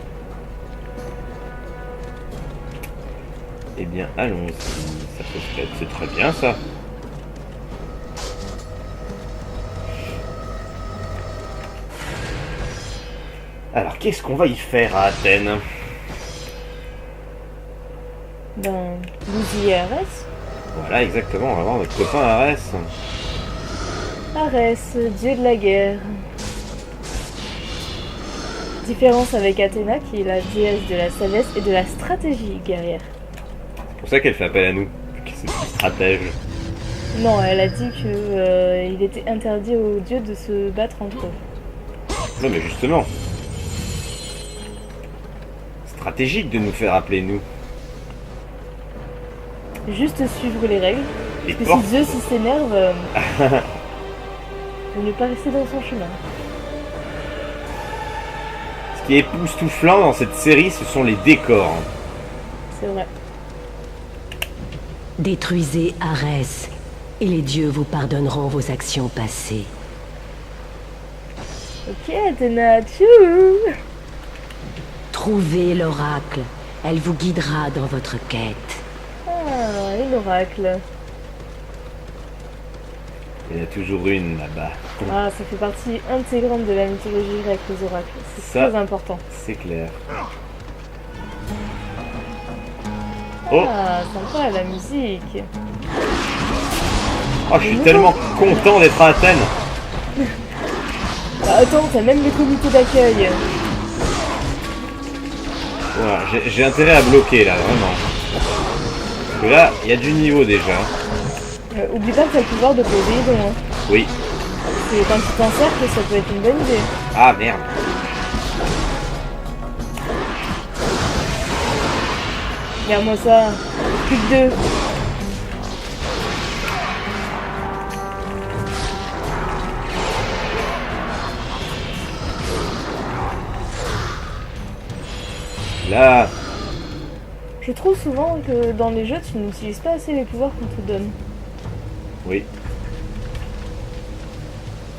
Eh bien, allons-y. Ça peut se faire. C'est très bien, ça. Alors, qu'est-ce qu'on va y faire à Athènes? Ben, vous y Arès. Voilà, exactement. On va voir notre copain Arès. Arès, dieu de la guerre. Différence avec Athéna, qui est la déesse de la sagesse et de la stratégie guerrière. C'est pour ça qu'elle fait appel à nous, vu que c'est une stratège. Non, elle a dit que il était interdit aux dieux de se battre entre eux. Non, mais justement. Stratégique de nous faire appeler nous. Juste suivre les règles. Et Parce que si Zeus il s'énerve, faut ne pas rester dans son chemin. Ce qui est époustouflant dans cette série, ce sont les décors. C'est vrai. Détruisez Arès, et les dieux vous pardonneront vos actions passées. Ok, Athéna, tchou. Trouvez l'oracle. Elle vous guidera dans votre quête. Ah, et l'oracle. Il y en a toujours une là-bas. Ah, ça fait partie intégrante de la mythologie grecque, les oracles. C'est Ça, très important. C'est clair. Oh, Ah, sympa la musique. oh, je suis tellement content d'être à Athènes. Bah, attends, t'as même le comité d'accueil. Voilà, j'ai intérêt à bloquer là, vraiment. Parce que là, il y a du niveau déjà. Oublie pas que t'as le pouvoir de Poséidon. Hein. Oui. Et quand tu t'encercles, ça peut être une bonne idée. Ah merde. Regarde-moi ça. Plus que 2. Là. Je trouve souvent que dans les jeux, tu n'utilises pas assez les pouvoirs qu'on te donne. Oui.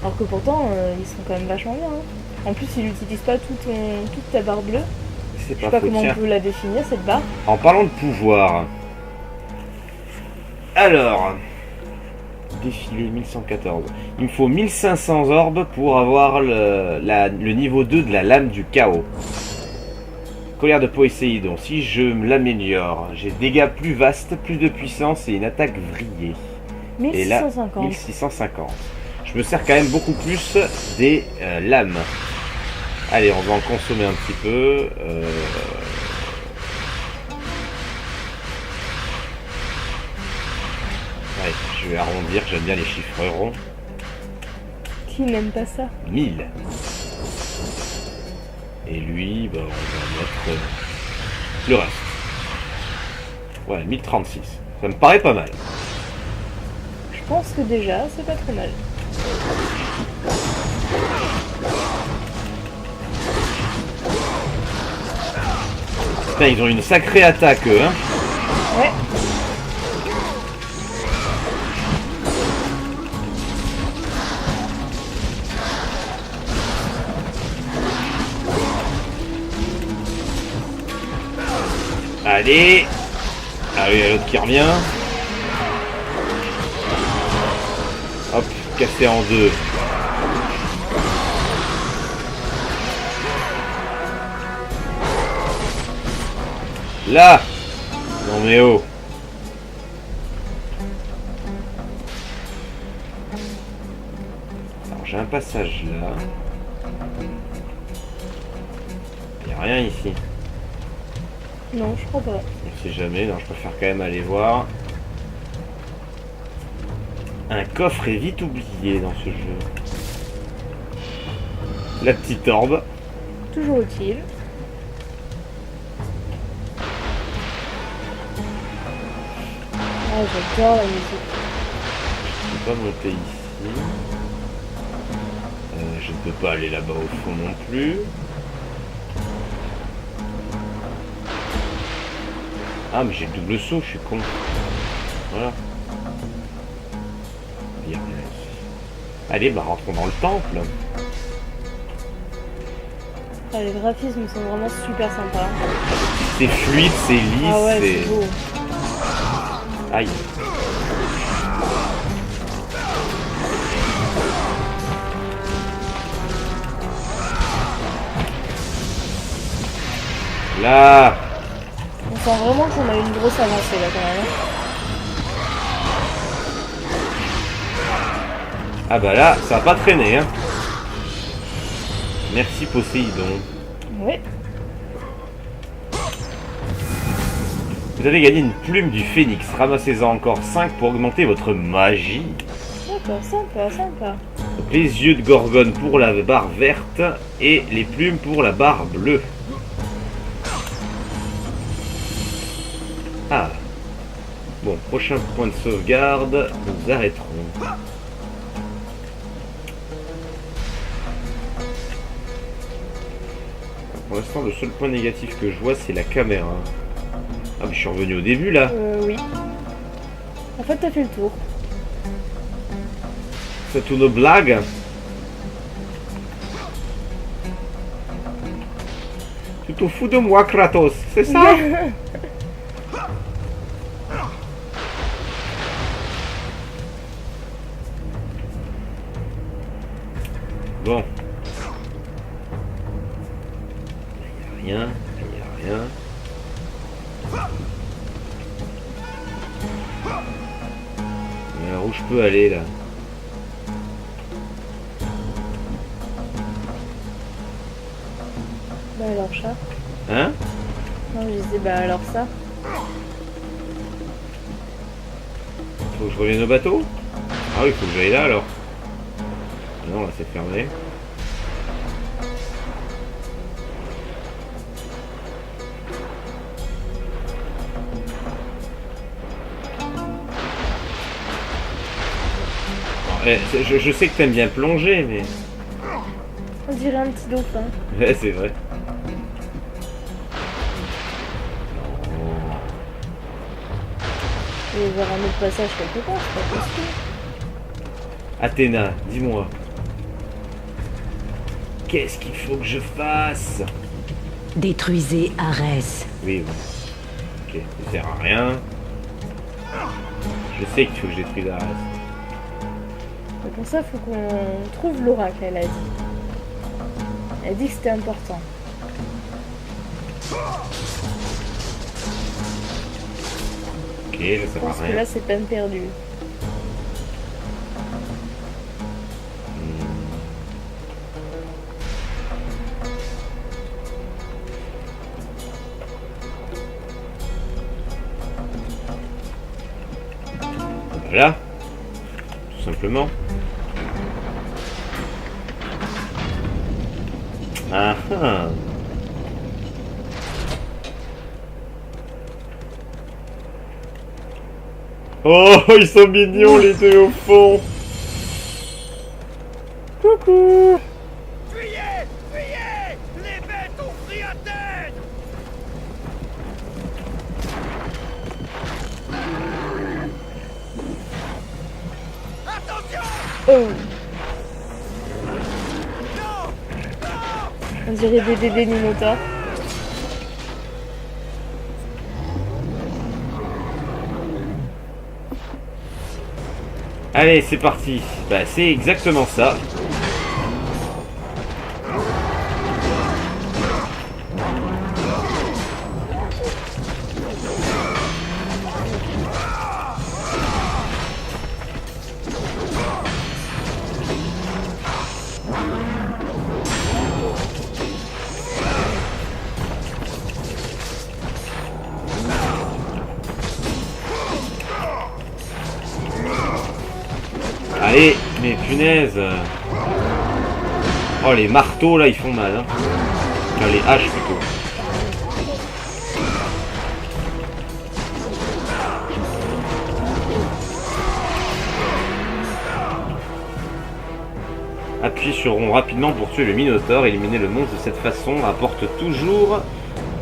Alors que pourtant, ils sont quand même vachement bien. Hein. En plus, il n'utilise pas toute ta barre bleue. C'est Je sais pas comment on peut la définir, cette barre. En parlant de pouvoir. Alors. Défilé 1114. Il me faut 1500 orbes pour avoir le niveau 2 de la lame du chaos. Colère de Poséidon. Si je l'améliore, j'ai dégâts plus vastes, plus de puissance et une attaque vrillée. 1650. Et là, 1650. Je me sers quand même beaucoup plus des lames. Allez, on va en consommer un petit peu. Ouais, je vais arrondir, j'aime bien les chiffres ronds. Qui n'aime pas ça? 1000. Et lui, bah, on va mettre le reste. Ouais, 1036. Ça me paraît pas mal. Je pense que déjà, c'est pas trop mal. Putain, ils ont une sacrée attaque, eux, hein. Ouais. Allez. Ah oui, il y a l'autre qui revient. Hop, cassé en deux. Là. Non mais oh. Alors j'ai un passage là. Il n'y a rien ici. Non, je crois pas. On sait jamais, non, je préfère quand même aller voir. Un coffre est vite oublié dans ce jeu. La petite orbe. Toujours utile. Ah, j'adore la musique. Je peux pas monter ici. Je ne peux pas aller là-bas au fond non plus. Ah, mais j'ai le double saut, je suis con. Voilà. Il y a rien ici. Allez, bah rentrons dans le temple. Ah, les graphismes sont vraiment super sympas. C'est fluide, c'est lisse, Ah ouais, c'est beau. Aïe. Là. On sent vraiment qu'on a une grosse avancée là quand même. Ah bah là, ça va pas traîner, hein. Merci Poséidon. Oui. Vous avez gagné une plume du phénix. Ramassez-en encore 5 pour augmenter votre magie. D'accord, sympa, sympa. Donc, les yeux de Gorgone pour la barre verte et les plumes pour la barre bleue. Ah. Bon, prochain point de sauvegarde, nous arrêterons. Pour l'instant, le seul point négatif que je vois, c'est la caméra. Ah, mais je suis revenu au début, là. Oui. En fait, t'as fait le tour. C'est une blague. Tu te fous de moi, Kratos, c'est ça? Bon. Il n'y a rien, il n'y a rien. Mais alors où je peux aller là? Bah alors ça. Hein? Non, je disais bah alors ça. Faut que je revienne au bateau? Ah oui, faut que j'aille là alors. Non, là c'est fermé. Je sais que t'aimes bien plonger, mais... On dirait un petit dauphin. Ouais, c'est vrai. Il va y avoir un autre passage quelque part, c'est pas possible. Athéna, dis-moi. Qu'est-ce qu'il faut que je fasse? Détruisez Arès. Oui, bon. Ok, ça sert à rien. Je sais qu'il faut que je détruise Arès. Mais pour ça, faut qu'on trouve l'oracle, elle a dit. Elle a dit que c'était important. Ok, ça Je sert pense à que rien. là, c'est peine perdue. Voilà. Tout simplement. Ah ah. Oh, ils sont mignons les deux au fond. Coucou. Fuyez! Fuyez! Les bêtes ont pris Athènes! Attention! Oh, Non! Non! on dirait des bébés minotaures. Allez, c'est parti. Bah, c'est exactement ça. Allez, mais punaise. Oh, les marteaux là, ils font mal. Hein. Enfin, les haches plutôt. Appuyez sur rond rapidement pour tuer le Minotaure. Éliminer le monstre de cette façon apporte toujours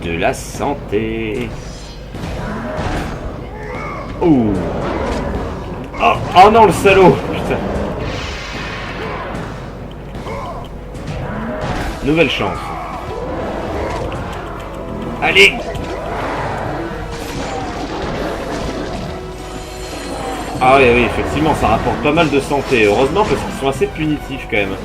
de la santé. Oh. Oh, oh non, le salaud. Putain. Nouvelle chance. Allez. Ah oui, oui, effectivement, ça rapporte pas mal de santé. Heureusement, parce qu'ils sont assez punitifs quand même.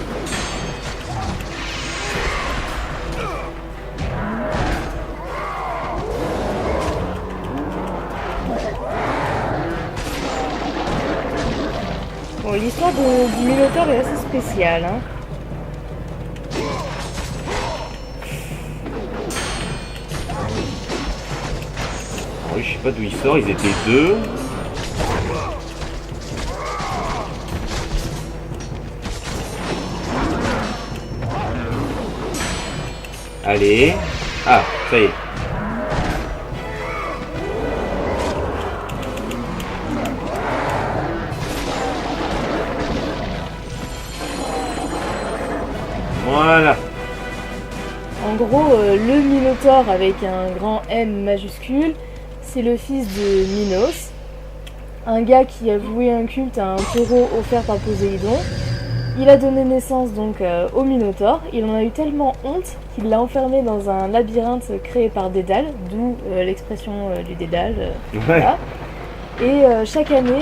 Bon, l'histoire du Minotaure est assez spéciale, hein. Ah oui, je sais pas d'où il sort, ils étaient deux. Allez. Ah, ça y est. Voilà. En gros, le Minotaure avec un grand M majuscule, c'est le fils de Minos, un gars qui a voué un culte à un taureau offert par Poséidon. Il a donné naissance donc au Minotaure. Il en a eu tellement honte qu'il l'a enfermé dans un labyrinthe créé par Dédale, d'où l'expression du Dédale. Voilà. Et chaque année,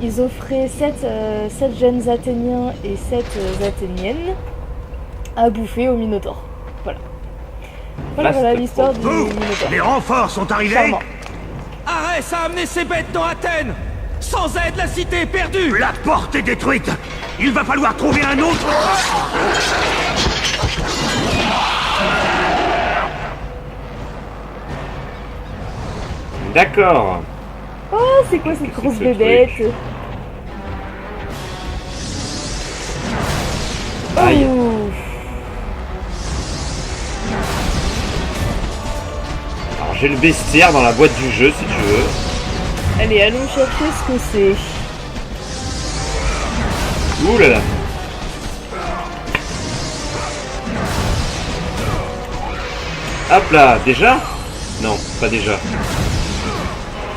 ils offraient 7 jeunes Athéniens et 7 Athéniennes à bouffer au Minotaure. Voilà. Voilà l'histoire du Minotaure. Les renforts sont arrivés. Charmant. Arès a amené ses bêtes dans Athènes. Sans aide, la cité est perdue. La porte est détruite. Il va falloir trouver un autre. D'accord. Oh, c'est quoi cette grosse ce bébête? truc? Aïe. Oh. Alors j'ai le bestiaire dans la boîte du jeu si tu veux. Allez, allons chercher ce que c'est. Ouh là là. Hop là, déjà? Non, pas déjà.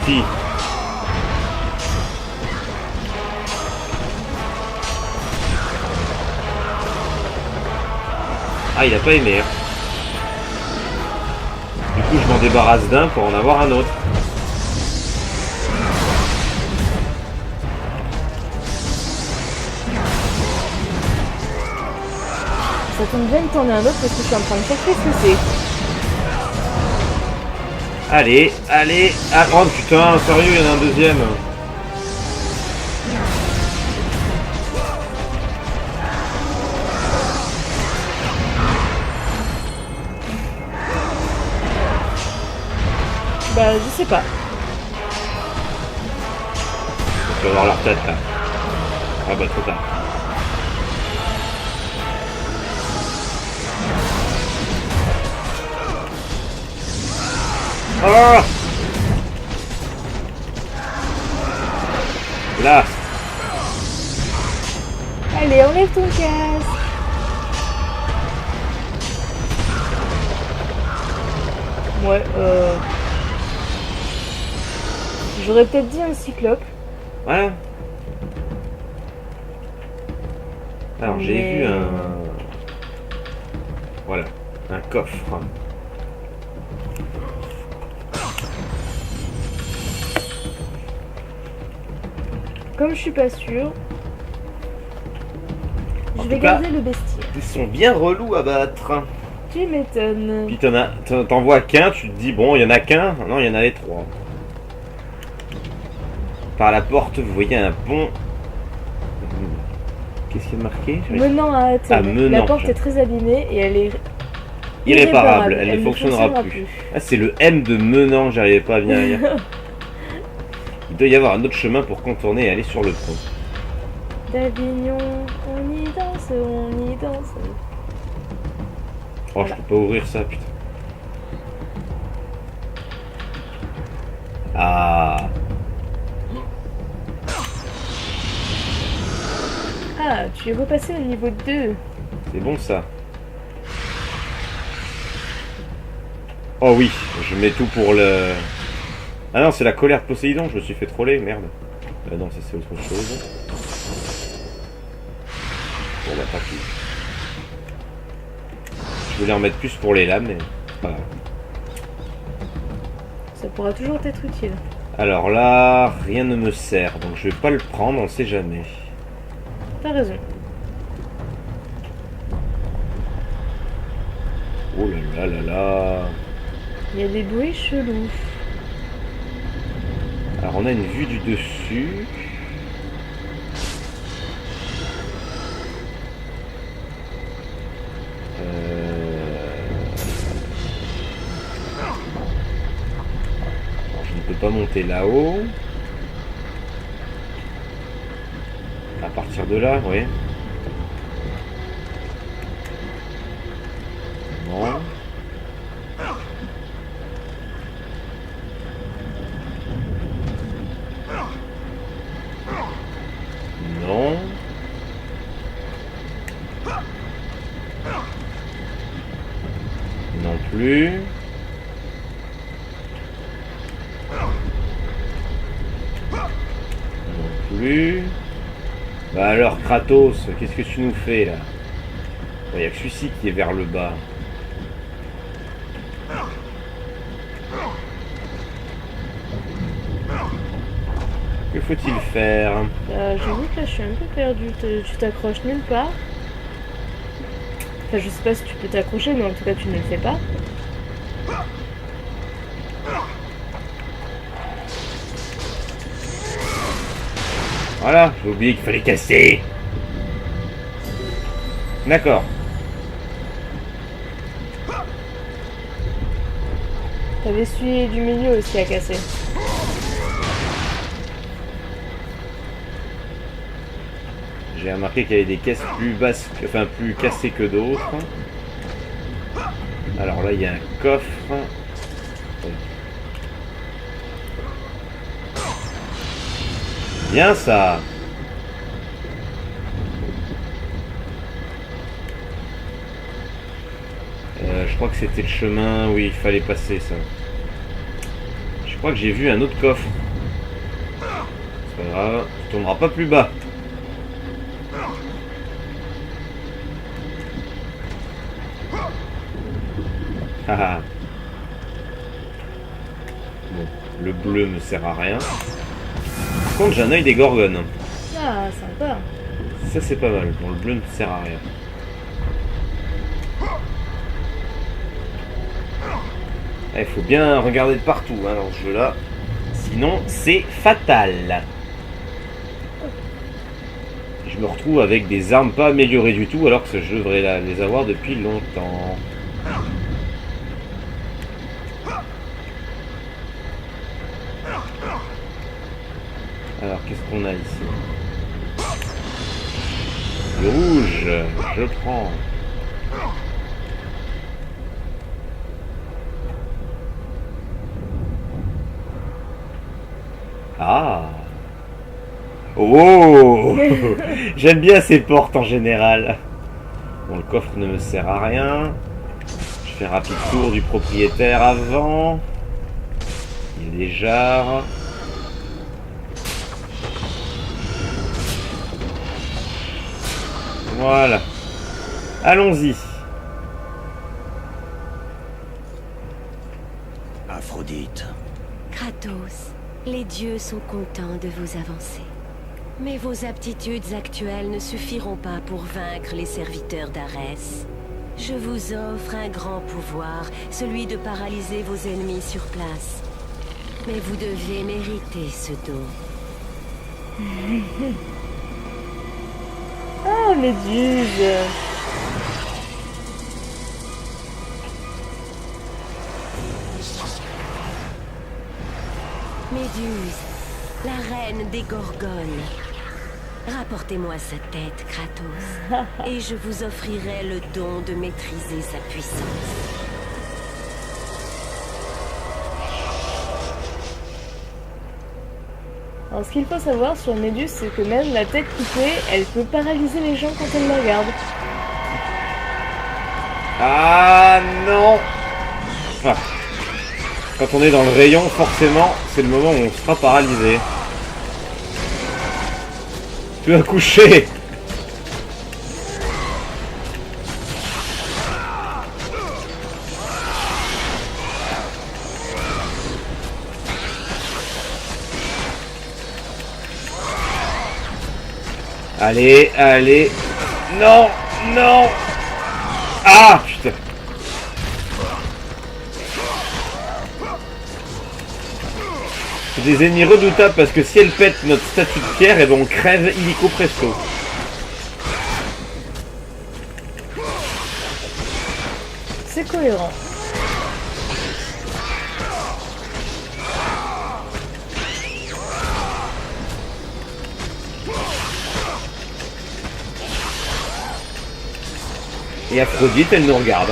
Si. Ah, il a pas aimé. Hein. Du coup, je m'en débarrasse d'un pour en avoir un autre. Ça tombe bien que t'en aies un autre parce que je suis en train de chercher ce que c'est. Allez, allez. Ah, oh putain, sérieux, il y en a un deuxième. Bah, je sais pas. Tu vas voir leur tête là. Ah bah trop tard. Ah là. Allez, enlève ton casque. Ouais, j'aurais peut-être dit un cyclope. Voilà. Alors j'ai Mais- vu un... Voilà, un coffre. Comme je suis pas sûre, En je vais tout cas- garder le bestiaire. Ils sont bien relous à battre. Tu m'étonnes. Puis t'en vois qu'un, tu te dis bon, il y en a qu'un. Non, il y en avait trois. Par la porte, vous voyez un pont. Qu'est-ce qu'il y a marqué? Menant à Athènes. Ah, menant, La porte j'ai- est très abîmée et elle est Irréparable, elle ne ne fonctionnera plus. Ah, c'est le M de menant, j'arrivais pas à bien lire. Il doit y avoir un autre chemin pour contourner et aller sur le pont. D'Avignon, on y danse, on y danse. Oh, je peux pas ouvrir ça, putain. Ah, Ah, tu es repassé au niveau 2. c'est bon ça. Oh oui, je mets tout pour le... Ah non, c'est la colère de Poséidon, je me suis fait troller, merde. Non, ça c'est autre chose. Bon bah tant pis. Je voulais en mettre plus pour les lames, mais pas grave. Ça pourra toujours t'être utile. Alors là, rien ne me sert, donc je vais pas le prendre, on sait jamais. T'as raison. Oh là là là là. Il y a des bruits chelous. Alors on a une vue du dessus. Alors, je ne peux pas monter là-haut. À partir de là, oui. Non. Non. Non plus. Non plus. Bah alors Kratos, qu'est-ce que tu nous fais là? Il n'y a que celui-ci qui est vers le bas. Que faut-il faire? J'avoue que là je suis un peu perdue. Tu t'accroches nulle part. Enfin, je sais pas si tu peux t'accrocher, mais en tout cas tu ne le fais pas. Voilà, j'ai oublié qu'il fallait casser. D'accord. T'avais celui du milieu aussi à casser. J'ai remarqué qu'il y avait des caisses plus basses, enfin plus cassées que d'autres. Alors là, il y a un coffre. Bien ça. Je crois que c'était le chemin où il fallait passer ça. Je crois que j'ai vu un autre coffre. C'est pas grave, tu tomberas pas plus bas. Haha. Bon, le bleu me sert à rien. Par contre, j'ai un œil des gorgones. Ah, sympa. Ça, c'est pas mal. Bon, le bleu ne sert à rien. Il faut bien regarder de partout hein, dans ce jeu-là. Sinon, c'est fatal. Je me retrouve avec des armes pas améliorées du tout, alors que je devrais les avoir depuis longtemps. Alors, qu'est-ce qu'on a ici? Le rouge, je prends. Ah. Oh. J'aime bien ces portes en général. Bon, le coffre ne me sert à rien. Je fais un rapide tour du propriétaire avant. Il y a des jarres. Voilà. Allons-y. Aphrodite. Kratos, les dieux sont contents de vous avancer. Mais vos aptitudes actuelles ne suffiront pas pour vaincre les serviteurs d'Arès. Je vous offre un grand pouvoir, celui de paralyser vos ennemis sur place. Mais vous deviez mériter ce don. Oh, Méduse. Méduse, la reine des Gorgones. Rapportez-moi sa tête, Kratos, et je vous offrirai le don de maîtriser sa puissance. Alors, ce qu'il faut savoir sur Méduse, c'est que même la tête coupée, elle peut paralyser les gens quand elle la regarde. Ah non. Ah. Quand on est dans le rayon, forcément, c'est le moment où on sera paralysé. Tu as couché. Allez, allez. Non, non. Ah, putain. C'est des ennemis redoutables parce que si elle pète notre statue de pierre, et ben on crève illico presto. C'est cohérent. Et Aphrodite, elle nous regarde.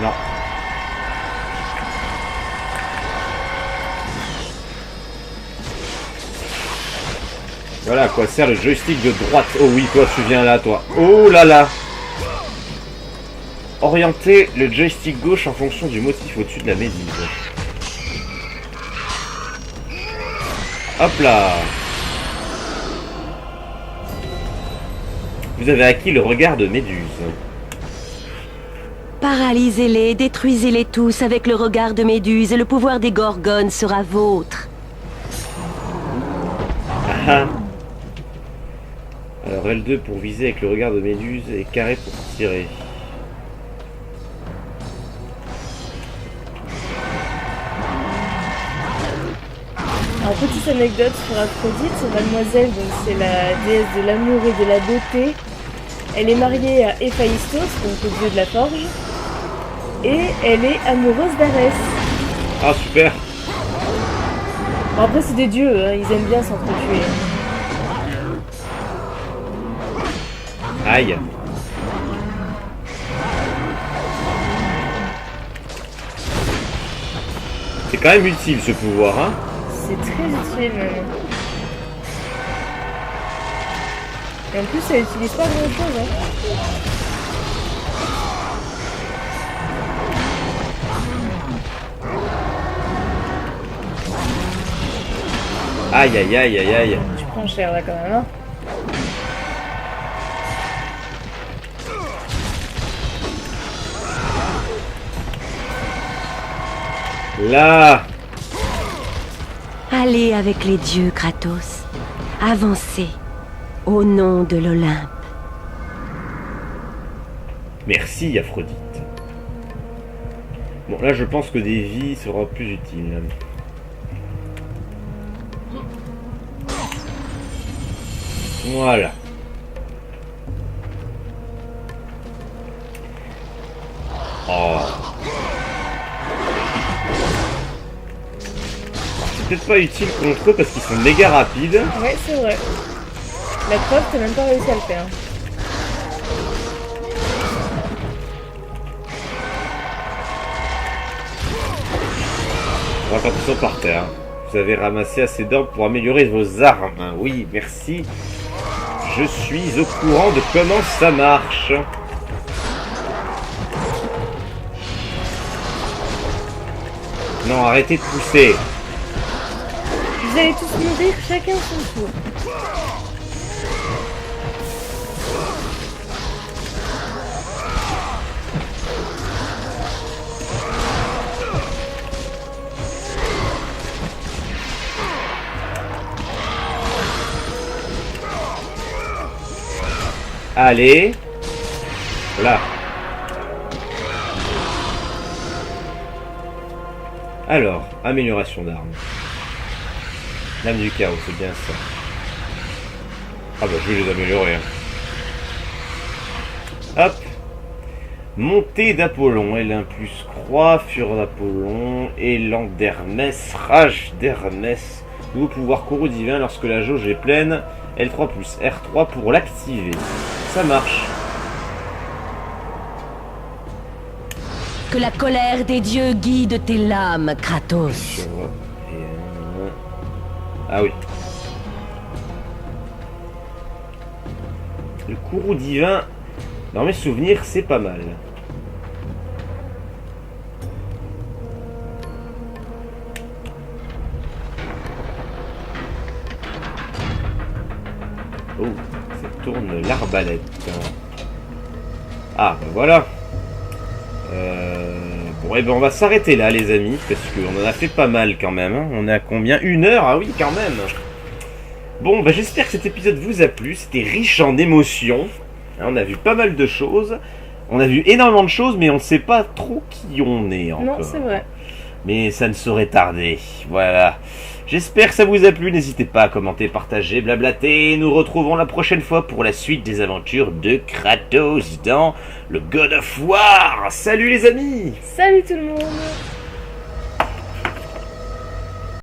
Non. Voilà à quoi sert le joystick de droite. Oh oui, toi tu viens là, toi. Oh là là. Orienter le joystick gauche en fonction du motif au-dessus de la méduse. Hop là. Vous avez acquis le regard de Méduse. Paralysez-les, détruisez-les tous avec le regard de Méduse et le pouvoir des Gorgones sera vôtre. Ah. Alors L2 pour viser avec le regard de Méduse et carré pour tirer. Alors, petite anecdote sur Aphrodite, mademoiselle, donc c'est la déesse de l'amour et de la beauté. Elle est mariée à Héphaïstos, donc le dieu de la forge. Et elle est amoureuse d'Arès. Ah super. Bon, après, c'est des dieux, hein, ils aiment bien s'entretuer. Aïe. C'est quand même utile ce pouvoir, hein. C'est très utile même. Et en plus, ça utilise pas grand chose, hein. Aïe aïe aïe aïe aïe. Tu prends cher là quand même, hein. Là. Allez avec les dieux, Kratos. Avancez, au nom de l'Olympe. Merci Aphrodite. Bon là je pense que des vies sera plus utile. Voilà. Oh. C'est peut-être pas utile contre eux parce qu'ils sont méga rapides. Ouais, c'est vrai. La preuve, t'as même pas réussi à le faire. On va quand ils sont par terre. Vous avez ramassé assez d'or pour améliorer vos armes. Oui, merci. Je suis au courant de comment ça marche. Non, arrêtez de pousser. Vous allez tous mourir chacun son tour. Allez. Voilà. Alors, amélioration d'armes. Lame du chaos, c'est bien ça. Ah bah je vais les améliorer. Hein. Hop. Montée d'Apollon. L1 plus croix, fureur d'Apollon, élan d'Hermès, rage d'Hermès. Nouveau pouvoir courroux divin lorsque la jauge est pleine. L3 plus R3 pour l'activer. Ça marche. Que la colère des dieux guide tes lames, Kratos. Ah oui. Le courroux divin, dans mes souvenirs, c'est pas mal. Oh, ça tourne l'arbalète. Ah, ben voilà. Bon, et ben on va s'arrêter là, les amis, parce qu'on en a fait pas mal quand même. Hein. On est à combien? 1 heure? Ah oui, quand même. Bon, bah j'espère que cet épisode vous a plu. C'était riche en émotions. Hein, on a vu pas mal de choses. On a vu énormément de choses, mais on ne sait pas trop qui on est encore. Non, c'est vrai. Mais ça ne saurait tarder. Voilà. J'espère que ça vous a plu. N'hésitez pas à commenter, partager, blablater. Nous retrouvons la prochaine fois pour la suite des aventures de Kratos dans le God of War. Salut les amis! Salut tout le monde!